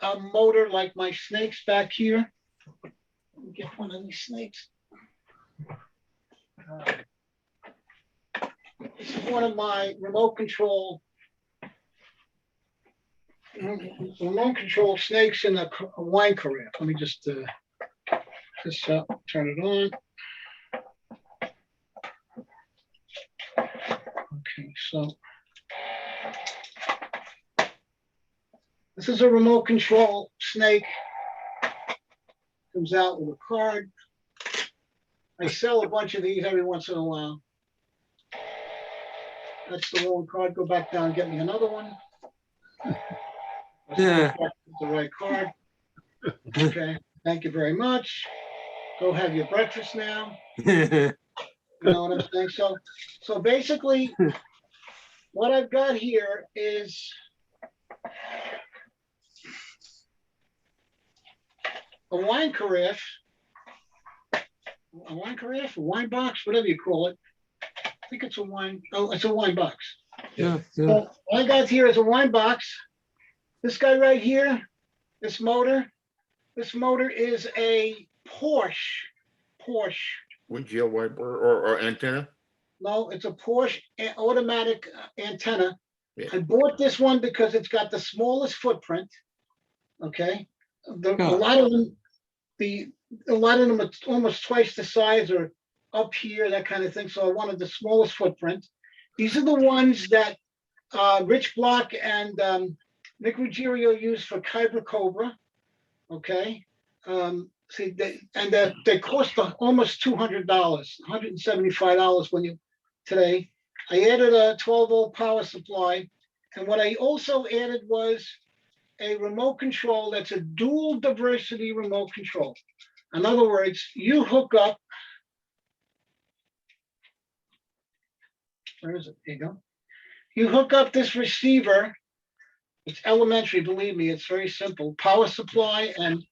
a motor like my snakes back here, let me get one of these snakes. This is one of my remote control snakes in a wine carafe. Let me just turn it on. Okay, so this is a remote control snake. Comes out with a card. I sell a bunch of these every once in a while. That's the one card. Go back down and get me another one. Yeah. The right card. Okay. Thank you very much. Go have your breakfast now. You know what I'm saying? So basically, what I've got here is a wine carafe, a wine box, whatever you call it. I think it's a wine. Oh, it's a wine box. Yeah. So what I got here is a wine box. This guy right here, this motor is a Porsche. Windshield wiper or antenna? No, it's a Porsche automatic antenna. Yeah. I bought this one because it's got the smallest footprint. Okay, a lot of them, are almost twice the size or up here, that kind of thing. So I wanted the smallest footprint. These are the ones that Rich Block and Nick Ruggiero used for Kyber Cobra. Okay. See, they cost almost $200, $175 today. I added a 12-volt power supply. And what I also added was a remote control that's a dual diversity remote control. In other words, you hook up, where is it? There you go. You hook up this receiver. It's elementary, believe me, it's very simple. Power supply and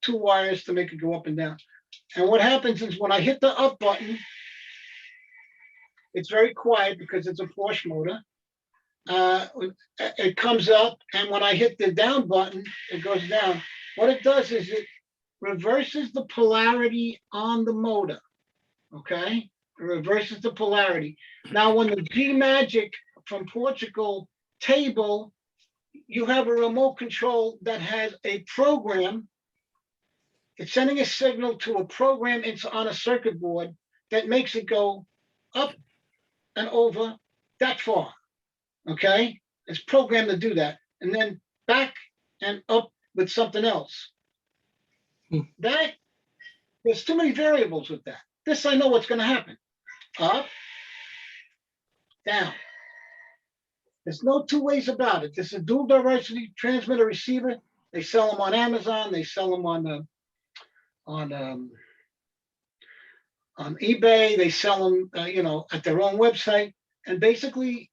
2 wires to make it go up and down. And what happens is when I hit the up button, it's very quiet because it's a Porsche motor. It comes up, and when I hit the down button, it goes down. What it does is it reverses the polarity on the motor. Okay, it reverses the polarity. Now, when the G Magic from Portugal table, you have a remote control that has a program. It's sending a signal to a program on a circuit board that makes it go up and over that far. Okay, it's programmed to do that, and then back and up with something else. That there's too many variables with that. This I know what's going to happen. Up, down. There's no 2 ways about it. This is a dual diversity transmitter receiver. They sell them on Amazon. They sell them on eBay. They sell them, at their own website. And basically,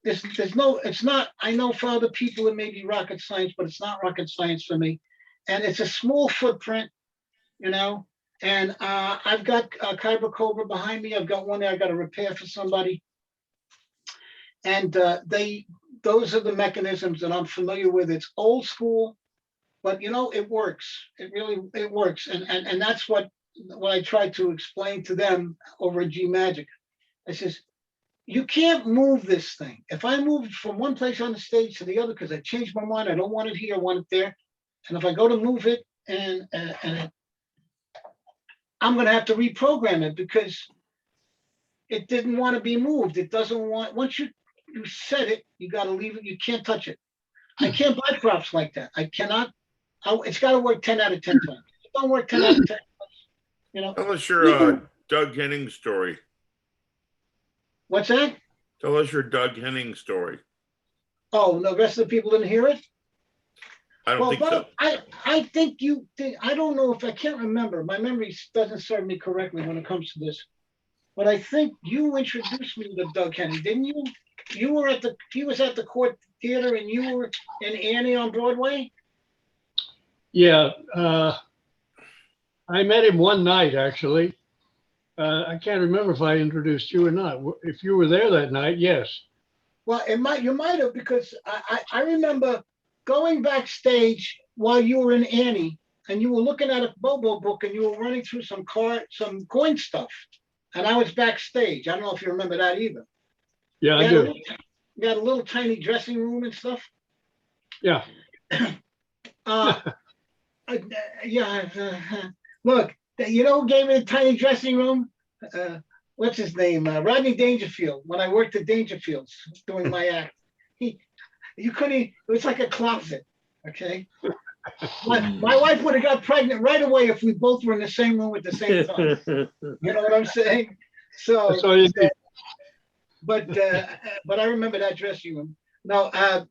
there's no. It's not. I know for other people it may be rocket science, but it's not rocket science for me. And it's a small footprint, And I've got Kyber Cobra behind me. I've got one there I got to repair for somebody. And those are the mechanisms that I'm familiar with. It's old school, but it works. It works. And that's what I tried to explain to them over at G Magic. I says, you can't move this thing. If I move from one place on the stage to the other because I changed my mind, I don't want it here, I want it there. And if I go to move it and I'm going to have to reprogram it because it didn't want to be moved. It doesn't want, once you set it, you got to leave it. You can't touch it. I can't buy props like that. I cannot. It's got to work 10 out of 10 times. It don't work 10 out of 10 times. Tell us your Doug Henning story. What's that? Tell us your Doug Henning story. Oh, the rest of the people didn't hear it? I don't think so. I think you think, I don't know if I can't remember. My memory doesn't serve me correctly when it comes to this. But I think you introduced me to Doug Henning, didn't you? He was at the Court Theater and you were in Annie on Broadway? Yeah, I met him one night, actually. I can't remember if I introduced you or not. If you were there that night, yes. Well, you might have, because I remember going backstage while you were in Annie and you were looking at a Bobo book and you were running through some coin stuff. And I was backstage. I don't know if you remember that either. Yeah, I do. You had a little tiny dressing room and stuff. Yeah. Look, who gave me a tiny dressing room? What's his name? Rodney Dangerfield. When I worked at Dangerfield's doing my act, you couldn't. It was like a closet. Okay. My wife would have got pregnant right away if we both were in the same room at the same time. You know what I'm saying? So, but I remember that dressing room. Now, I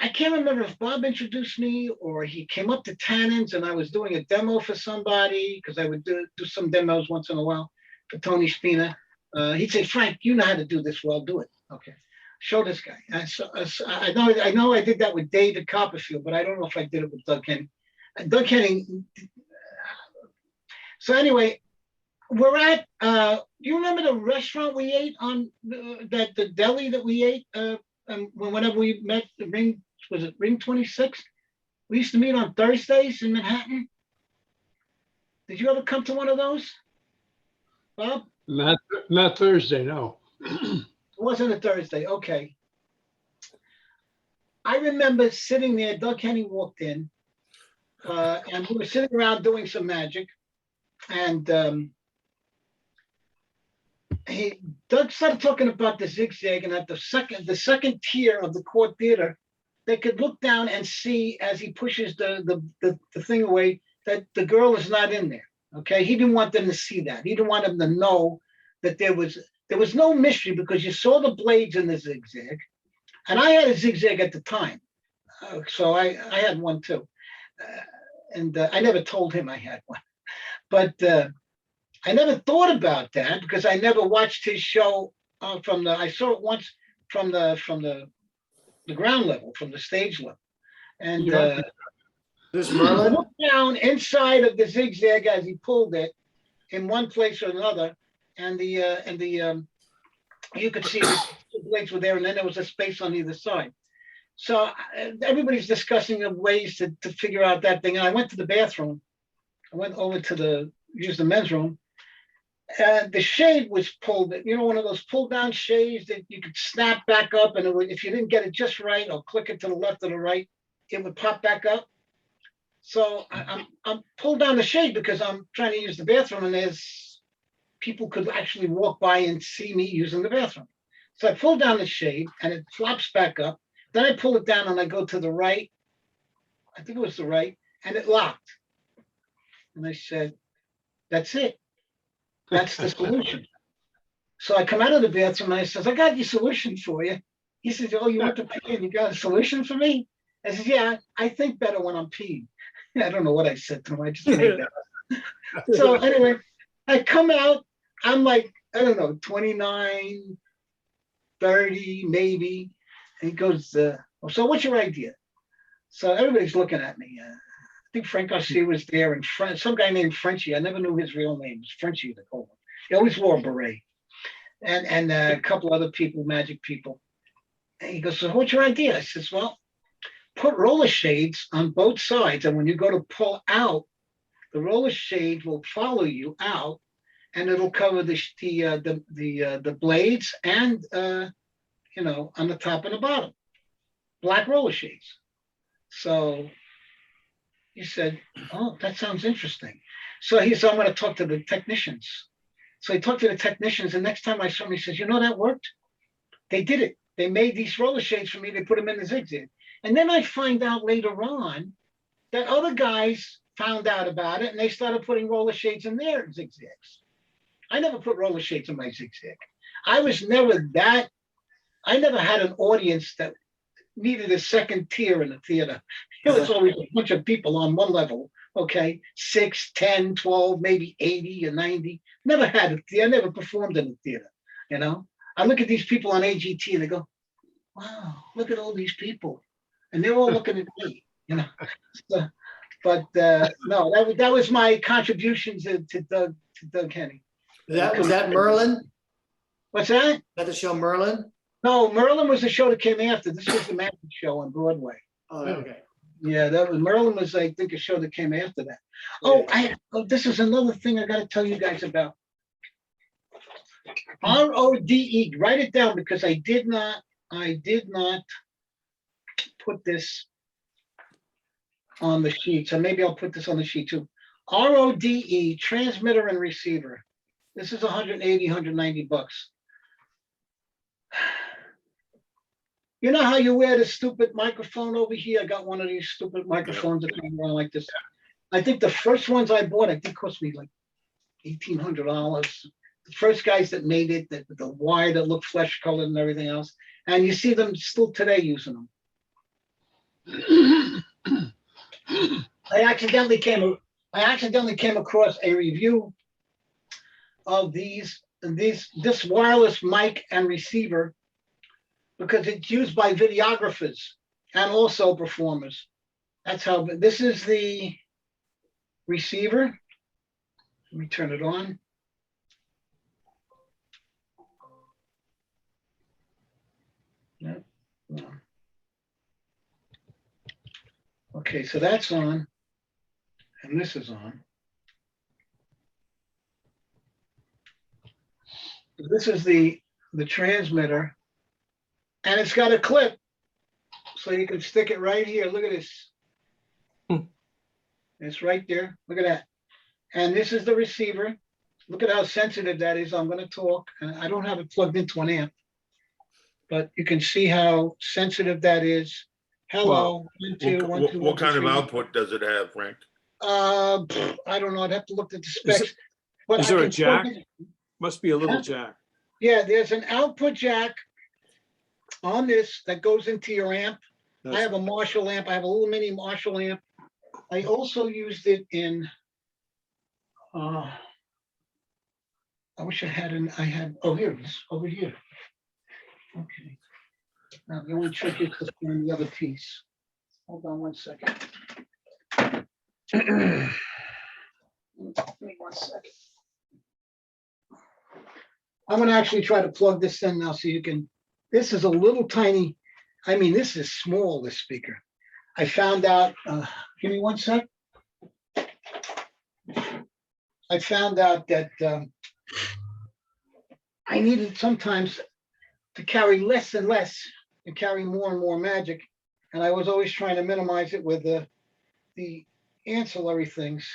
can't remember if Bob introduced me or he came up to Tannen's and I was doing a demo for somebody, because I would do some demos once in a while for Tony Spina. He'd say, Frank, you know how to do this well, do it. Okay. Show this guy. I know I did that with David Copperfield, but I don't know if I did it with Doug Henning. Doug Henning. So anyway, we're at, you remember the restaurant we ate on, the deli that we ate whenever we met, the Ring, was it Ring 26? We used to meet on Thursdays in Manhattan. Did you ever come to one of those, Bob? Not Thursday, no. It wasn't a Thursday, okay. I remember sitting there, Doug Kenny walked in, and we were sitting around doing some magic. And Doug started talking about the zigzag, and at the second tier of the court theater, they could look down and see as he pushes the thing away that the girl is not in there. Okay, he didn't want them to see that. He didn't want them to know that there was no mystery because you saw the blades in the zigzag, and I had a zigzag at the time, so I had one too, and I never told him I had one, but I never thought about that because I never watched his show I saw it once from the ground level, from the stage level, and This I Merlin? looked down inside of the zigzag as he pulled it in one place or another, and you could see the blades were there, and then there was a space on either side. So everybody's discussing the ways to figure out that thing. And I went to the bathroom. I went over to use the men's room. The shade was pulled, one of those pull down shades that you could snap back up, and if you didn't get it just right or click it to the left or the right, it would pop back up. So I'm pulled down the shade because I'm trying to use the bathroom, and there's people could actually walk by and see me using the bathroom. So I pull down the shade and it flops back up. Then I pull it down and I go to the right. I think it was the right, and it locked. And I said, "That's it. That's the solution." So I come out of the bathroom and I says, "I got your solution for you." He says, "Oh, you want to pee and you got a solution for me?" I said, "Yeah, I think better when I'm peeing." I don't know what I said to him. I just made that up. So anyway, I come out. I'm like, I don't know, 29, 30 maybe. And he goes, "So what's your idea?" So everybody's looking at me. I think Frank Garcia was there, and some guy named Frenchie. I never knew his real name. It was Frenchie, they called him. He always wore a beret. And a couple other people, magic people. And he goes, "So what's your idea?" I says, "Well, put roller shades on both sides, and when you go to pull out, the roller shade will follow you out, and it'll cover the blades and on the top and the bottom, black roller shades." So he said, "Oh, that sounds interesting." So he said, "I'm going to talk to the technicians." So he talked to the technicians, and next time I saw him, he says, "That worked. They did it. They made these roller shades for me. They put them in the zigzag." And then I find out later on that other guys found out about it, and they started putting roller shades in their zigzags. I never put roller shades in my zigzag. I never had an audience that needed a second tier in the theater. It was always a bunch of people on one level, okay? 6, 10, 12, maybe 80 or 90. Never had a theater. I never performed in a theater, I look at these people on AGT and I go, "Wow, look at all these people." And they're all looking at me, So, but no, that was my contribution to Doug Kenny. Was that Merlin? Is What's that? that the show Merlin? No, Merlin was the show that came after. This was the Magic Show on Broadway. Oh, okay. Yeah, Merlin was, I think, a show that came after that. This is another thing I got to tell you guys about. RODE. Write it down because I did not put this on the sheet. So maybe I'll put this on the sheet too. RODE, transmitter and receiver. This is 180, 190 bucks. You know how you wear the stupid microphone over here? I got one of these stupid microphones that come around like this. I think the first ones I bought, I think cost me like $1,800. The first guys that made it, the wire that looked flesh colored and everything else. And you see them still today using them. I accidentally came across a review of this wireless mic and receiver because it's used by videographers and also performers. That's how. This is the receiver. Let me turn it on. Yep. No. Okay, so that's on, and this is on. This is the transmitter. And it's got a clip. So you can stick it right here. Look at this. Hmm. It's right there. Look at that. And this is the receiver. Look at how sensitive that is. I'm going to talk. And I don't have it plugged into an amp, but you can see how sensitive that is. Hello. One, two, one, two, What one, two, kind of three. output does it have, Frank? I don't know. I'd have to look at the Is specs. But is I there a can plug jack? it- Must be a little jack. Yeah, there's an output jack on this that goes into your amp. I have a Marshall amp. I have a little mini Marshall amp. I also used it in, I wish I had, oh, here it is, over here. Okay. Now, the only trick is to find the other piece. Hold on one second. Give me 1 second. I'm gonna actually try to plug this in now so you can, this is a little tiny, I mean, this is small, this speaker. I found out, give me 1 sec. I found out that I needed sometimes to carry less and less and carry more and more magic. And I was always trying to minimize it with the ancillary things.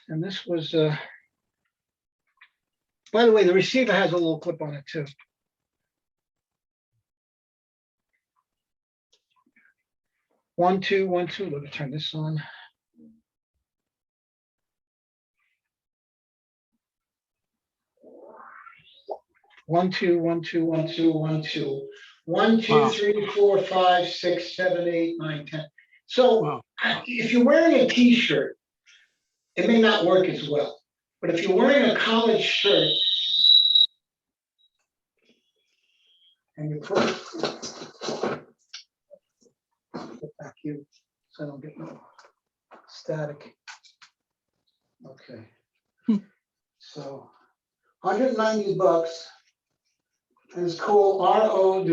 And this was, by the way, the receiver has a little clip on it too. One, two, one, two. Let me turn this on. One, two, one, two, one, two, one, two. 1, 2, Wow. 3, 4, 5, 6, 7, 8, 9, 10. So Wow. if you're wearing a t-shirt, it may not work as well. But if you're wearing a collared shirt and you put back here so I don't get no static. Okay. So 190 bucks. And it's called RODE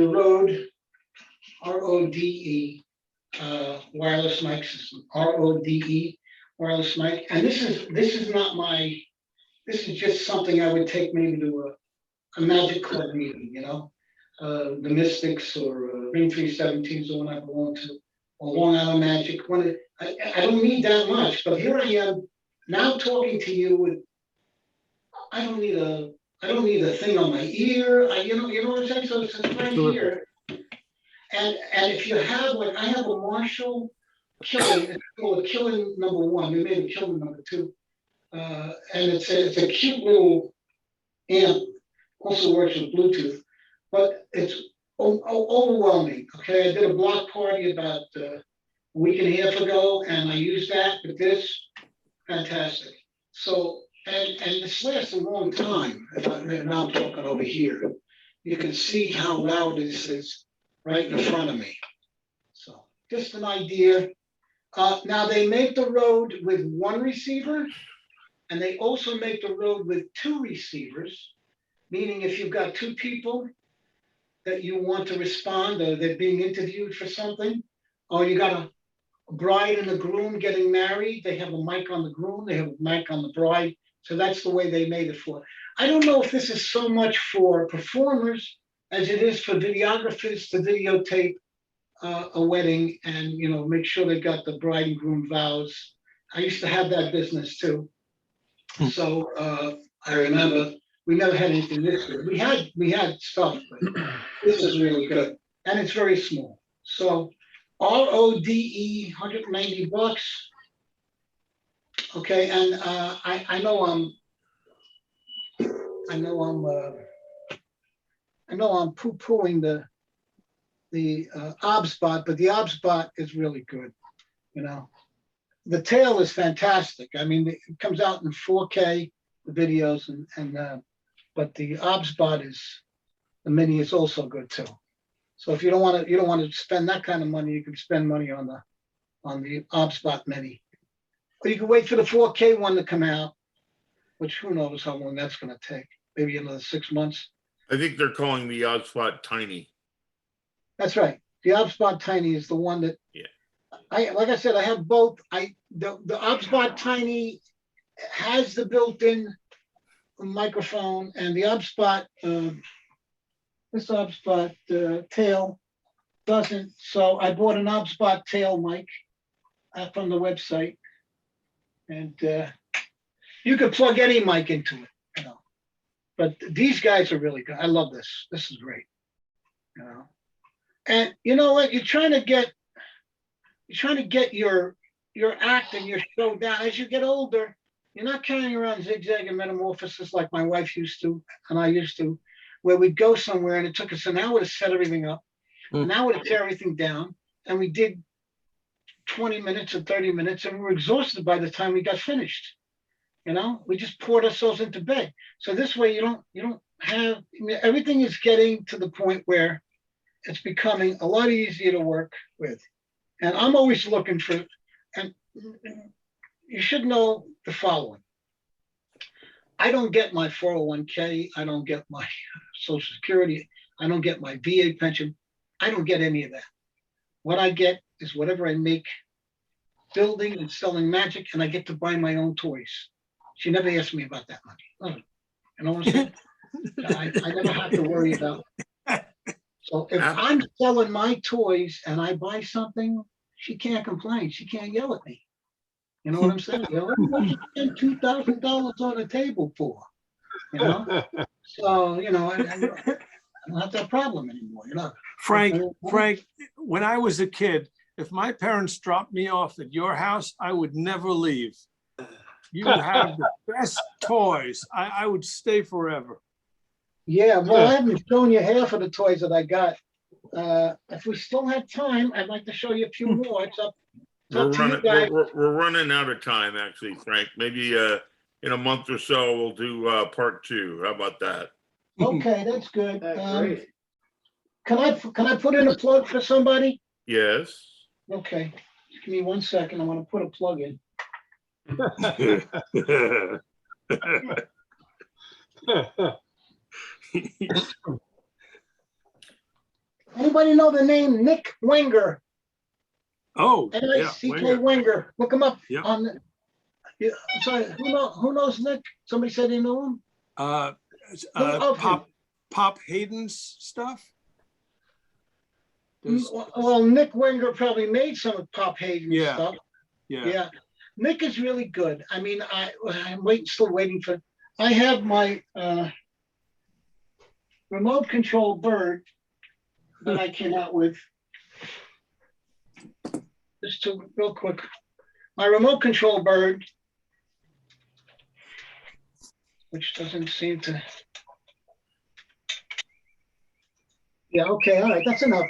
wireless mic system. RODE wireless mic. And this is not my, this is just something I would take maybe to a magic club meeting, you know, the Mystics or Ring 317 is the one I belong to, or Long Island Magic. When I don't need that much, but here I am now talking to you with, I don't need a thing on my ear. You know what I'm saying? So it's right here. And if you have, like, I have a Marshall Killing, it's called a Killing #1. We made a Killing #2. And it's a cute little amp, also works with Bluetooth, but it's overwhelming. Okay, I did a block party about a week and a half ago, and I used that, but this, fantastic. So, and this lasts a long time. Now I'm talking over here. You can see how loud this is right in front of me. So, just an idea. Now they make the Rode with 1 receiver, and they also make the Rode with 2 receivers, meaning if you've got 2 people that you want to respond, or they're being interviewed for something, or you got a bride and a groom getting married, they have a mic on the groom, they have a mic on the bride. So that's the way they made it for. I don't know if this is so much for performers as it is for videographers to videotape a wedding and, you know, make sure they got the bride and groom vows. I used to have that business too. So I remember we never had anything this good. We had stuff, but this is really good. And it's very small. So RODE, 190 bucks. Okay, and I know I'm poo-pooing the OBSBot, but the OBSBot is really good. You know, the tail is fantastic. I mean, it comes out in 4K, the videos, but the OBSBot the mini is also good too. So if you don't want to spend that kind of money, you can spend money on the OBSBot mini. Or you can wait for the 4K one to come out, which who knows how long that's going to take. Maybe another 6 months. I think they're calling the Oddspot Tiny. That's right. The OBSBot Tiny is the one that, Yeah. Like I said, I have both. The OBSBot Tiny has the built-in microphone and the OBSPOT, this OBSPOT tail doesn't. So I bought an OBSPOT tail mic from the website. And you could plug any mic into it, you know. But these guys are really good. I love this. This is great, you know. And you know what? You're trying to get your act and your show down. As you get older, you're not carrying around zigzag and metamorphosis like my wife used to and I used to, where we'd go somewhere and it took us an hour to set everything up, an hour to tear everything down, and we did 20 minutes or 30 minutes and we were exhausted by the time we got finished. You know, we just poured ourselves into bed. So this way you don't have, I mean, everything is getting to the point where it's becoming a lot easier to work with. And I'm always looking for, and you should know the following. I don't get my 401k. I don't get my Social Security. I don't get my VA pension. I don't get any of that. What I get is whatever I make building and selling magic, and I get to buy my own toys. She never asked me about that money. You know what I'm saying? I never have to worry about it. So if I'm selling my toys and I buy something, she can't complain. She can't yell at me. You know what I'm saying? You know, what you spend $2,000 on a table for? You know? So, you know, I don't have that problem anymore, you know? Frank, when I was a kid, if my parents dropped me off at your house, I would never leave. You have the best toys. I would stay forever. Yeah, well, I haven't shown you half of the toys that I got. If we still have time, I'd like to show you a few more. It's up to you guys. We're running out of time, actually, Frank. Maybe in a month or so, we'll do part 2. How about that? Okay, that's good. Great. Can I put in a plug for somebody? Yes. Okay, just give me 1 second. I want to put a plug in. Anybody know the name Nick Wenger? Oh, yeah. N-I-C-K Wenger. Look him up Yeah. on the. Yeah, I'm sorry, who knows Nick? Somebody said they know him? Pop Hayden's stuff. Well, Nick Wenger probably made some of Pop Hayden's stuff. Yeah. Nick is really good. I mean, I'm still waiting for. I have my remote control bird that I came out with. Just real quick, my remote control bird, which doesn't seem to. Yeah. Okay. All right. That's enough.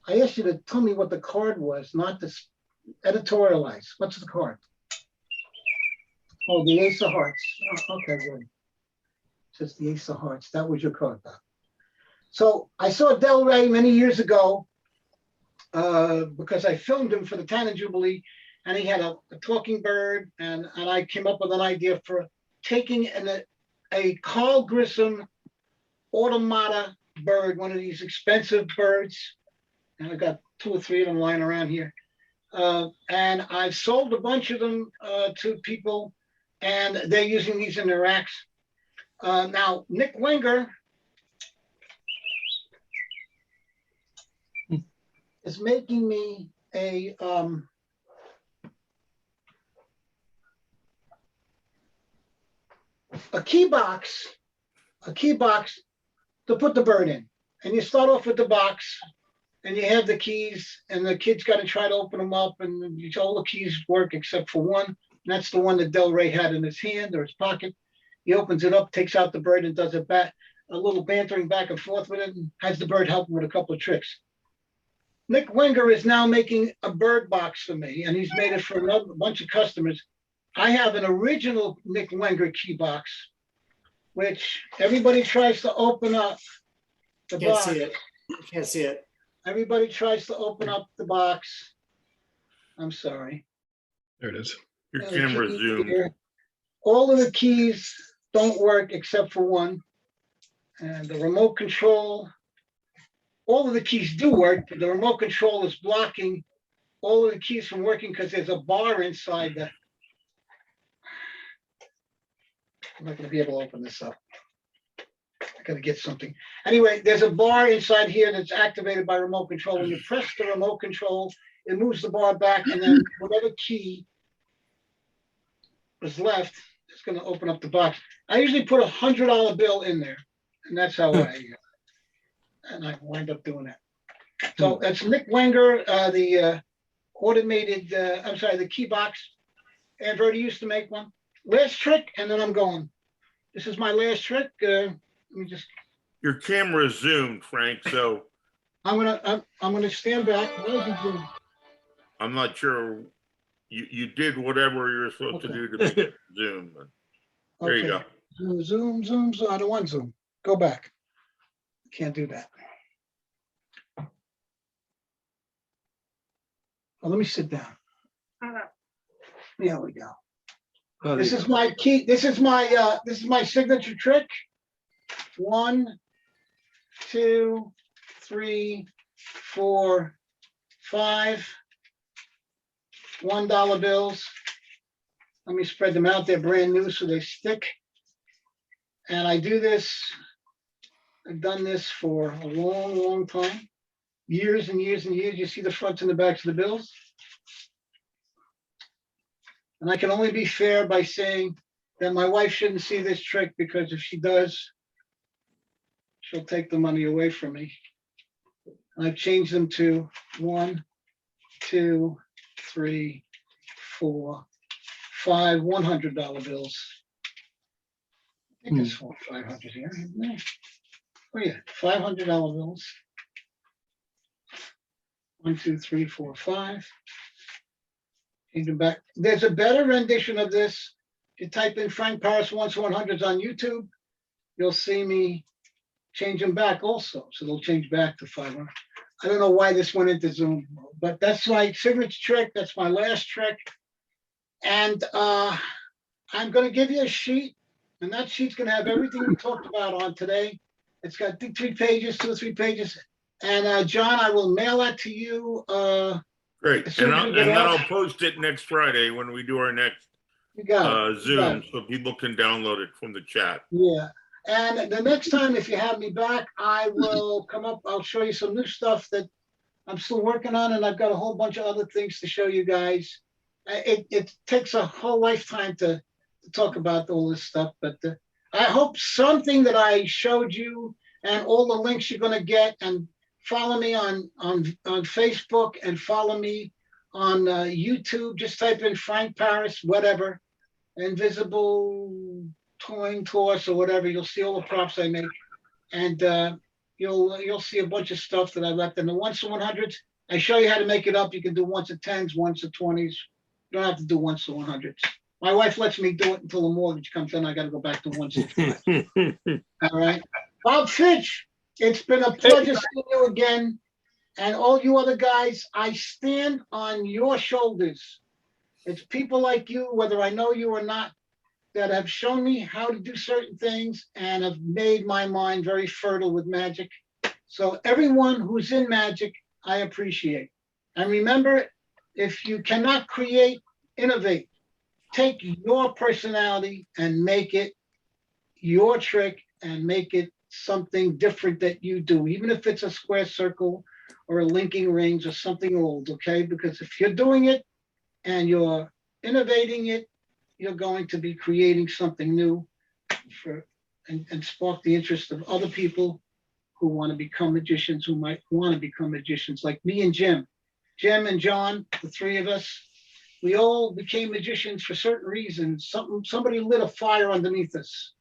I asked you to tell me what the card was, not to editorialize. What's the card? Oh, the Ace of Hearts. Oh, okay, good. Just the Ace of Hearts. That was your card, Bob. So I saw Del Rey many years ago because I filmed him for the Tannin Jubilee, and he had a talking bird, and I came up with an idea for taking a Carl Grissom automata bird, one of these expensive birds, and I got 2 or 3 of them lying around here. And I've sold a bunch of them to people, and they're using these in their racks. Now, Nick Wenger is making me a key box to put the bird in. And you start off with the box, and you have the keys, and the kid's got to try to open them up, and all the keys work except for one. And that's the one that Del Rey had in his hand or his pocket. He opens it up, takes out the bird, and does a little bantering back and forth with it, and has the bird help him with a couple of tricks. Nick Wenger is now making a bird box for me, and he's made it for a bunch of customers. I have an original Nick Wenger key box, which everybody tries to open up the Can't box. see it. Can't see it. Everybody tries to open up the box. I'm sorry. There it is. Your camera zoomed. Here. All of the keys don't work except for one. And the remote control, all of the keys do work, but the remote control is blocking all of the keys from working because there's a bar inside I'm not gonna be able to open this up. I gotta get something. Anyway, there's a bar inside here that's activated by remote control. When you press the remote control, it moves the bar back, and then whatever key is left, it's gonna open up the box. I usually put $100 bill in there, and that's how I wind up doing that. So that's Nick Wenger, the automated, the key box. Android used to make one. Last trick, and then I'm going. This is my last trick. Let me just. Your camera is zoomed, Frank, so I'm gonna stand back. Why is it zoom? I'm not sure. You did whatever you're supposed to do to make it zoom. But there you go. Zoom. I don't want zoom. Go back. Can't do that. Well, let me sit down. There we go. This is my key. This is my signature trick. 1, 2, 3, 4, 5 $1 bills. Let me spread them out. They're brand new, so they stick. And I do this. I've done this for a long time. Years and years and years. You see the fronts and the backs of the bills. And I can only be fair by saying that my wife shouldn't see this trick, because if she does, she'll take the money away from me. And I've changed them to 1, 2, 3, 4, 5 $100 bills. I think it's 500 here, isn't it? Oh yeah, $500 bills. 1, 2, 3, 4, 5. Change them back. There's a better rendition of this. If you type in Frank Paris 1-100s on YouTube, you'll see me change them back also. So they'll change back to 500. I don't know why this went into Zoom, but that's my signature trick. That's my last trick. And I'm going to give you a sheet, and that sheet's going to have everything we talked about on today. It's got 2 or 3 pages. And John, I will mail that to you. Great. As soon as we And get then out. I'll post it next Friday when we do our next You got it. You got Zoom, it. so people can download it from the chat. Yeah. And the next time, if you have me back, I will come up. I'll show you some new stuff that I'm still working on, and I've got a whole bunch of other things to show you guys. It takes a whole lifetime to talk about all this stuff, but I hope something that I showed you and all the links you're going to get, and follow me on Facebook and follow me on YouTube. Just type in Frank Paris, whatever, Invisible Toying Toss or whatever. You'll see all the props I make, and you'll see a bunch of stuff that I left in the 1-100s. I show you how to make it up. You can do 1-10s, 1-20s. You don't have to do 1-100s. My wife lets me do it until the mortgage comes in. I got to go back to 1-5. All right, Bob Fitch. It's been a pleasure seeing you again. And all you other guys, I stand on your shoulders. It's people like you, whether I know you or not, that have shown me how to do certain things and have made my mind very fertile with magic. So everyone who's in magic, I appreciate. And remember, if you cannot create, innovate. Take your personality and make it your trick and make it something different that you do, even if it's a square circle or a linking rings or something old, okay? Because if you're doing it and you're innovating it, you're going to be creating something new and spark the interest of other people who want to become magicians, who might want to become magicians, like me and Jim. Jim and John, the 3 of us, we all became magicians for certain reasons. Somebody lit a fire underneath us.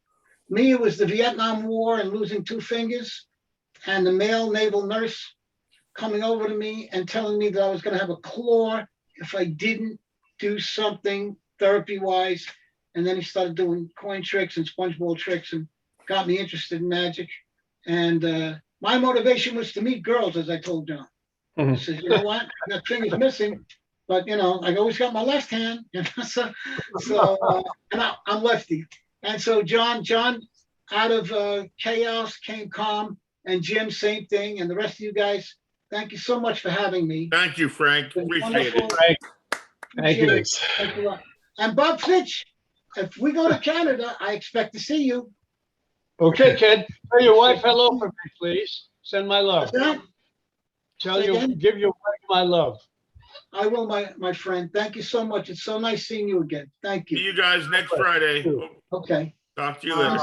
Me, it was the Vietnam War and losing 2 fingers, and the male naval nurse coming over to me and telling me that I was going to have a claw if I didn't do something therapy-wise. And then he started doing coin tricks and sponge ball tricks and got me interested in magic. And my motivation was to meet girls, as I told John. I said, you know what? That thing is missing. But, I always got my left hand. And I'm lefty. And so John, out of chaos came calm, and Jim, same thing. And the rest of you guys, thank you so much for having me. Thank you, Frank. Appreciate it. Thank you. Thank you. And Bob Fitch, if we go to Canada, I expect to see you. Okay, Ken, tell your wife hello for me, please. Send my love. What's that? Tell Say you, again? give your wife my love. I will, my friend. Thank you so much. It's so nice seeing you again. Thank See you. you guys next Friday. Okay. Talk to you Bye. later.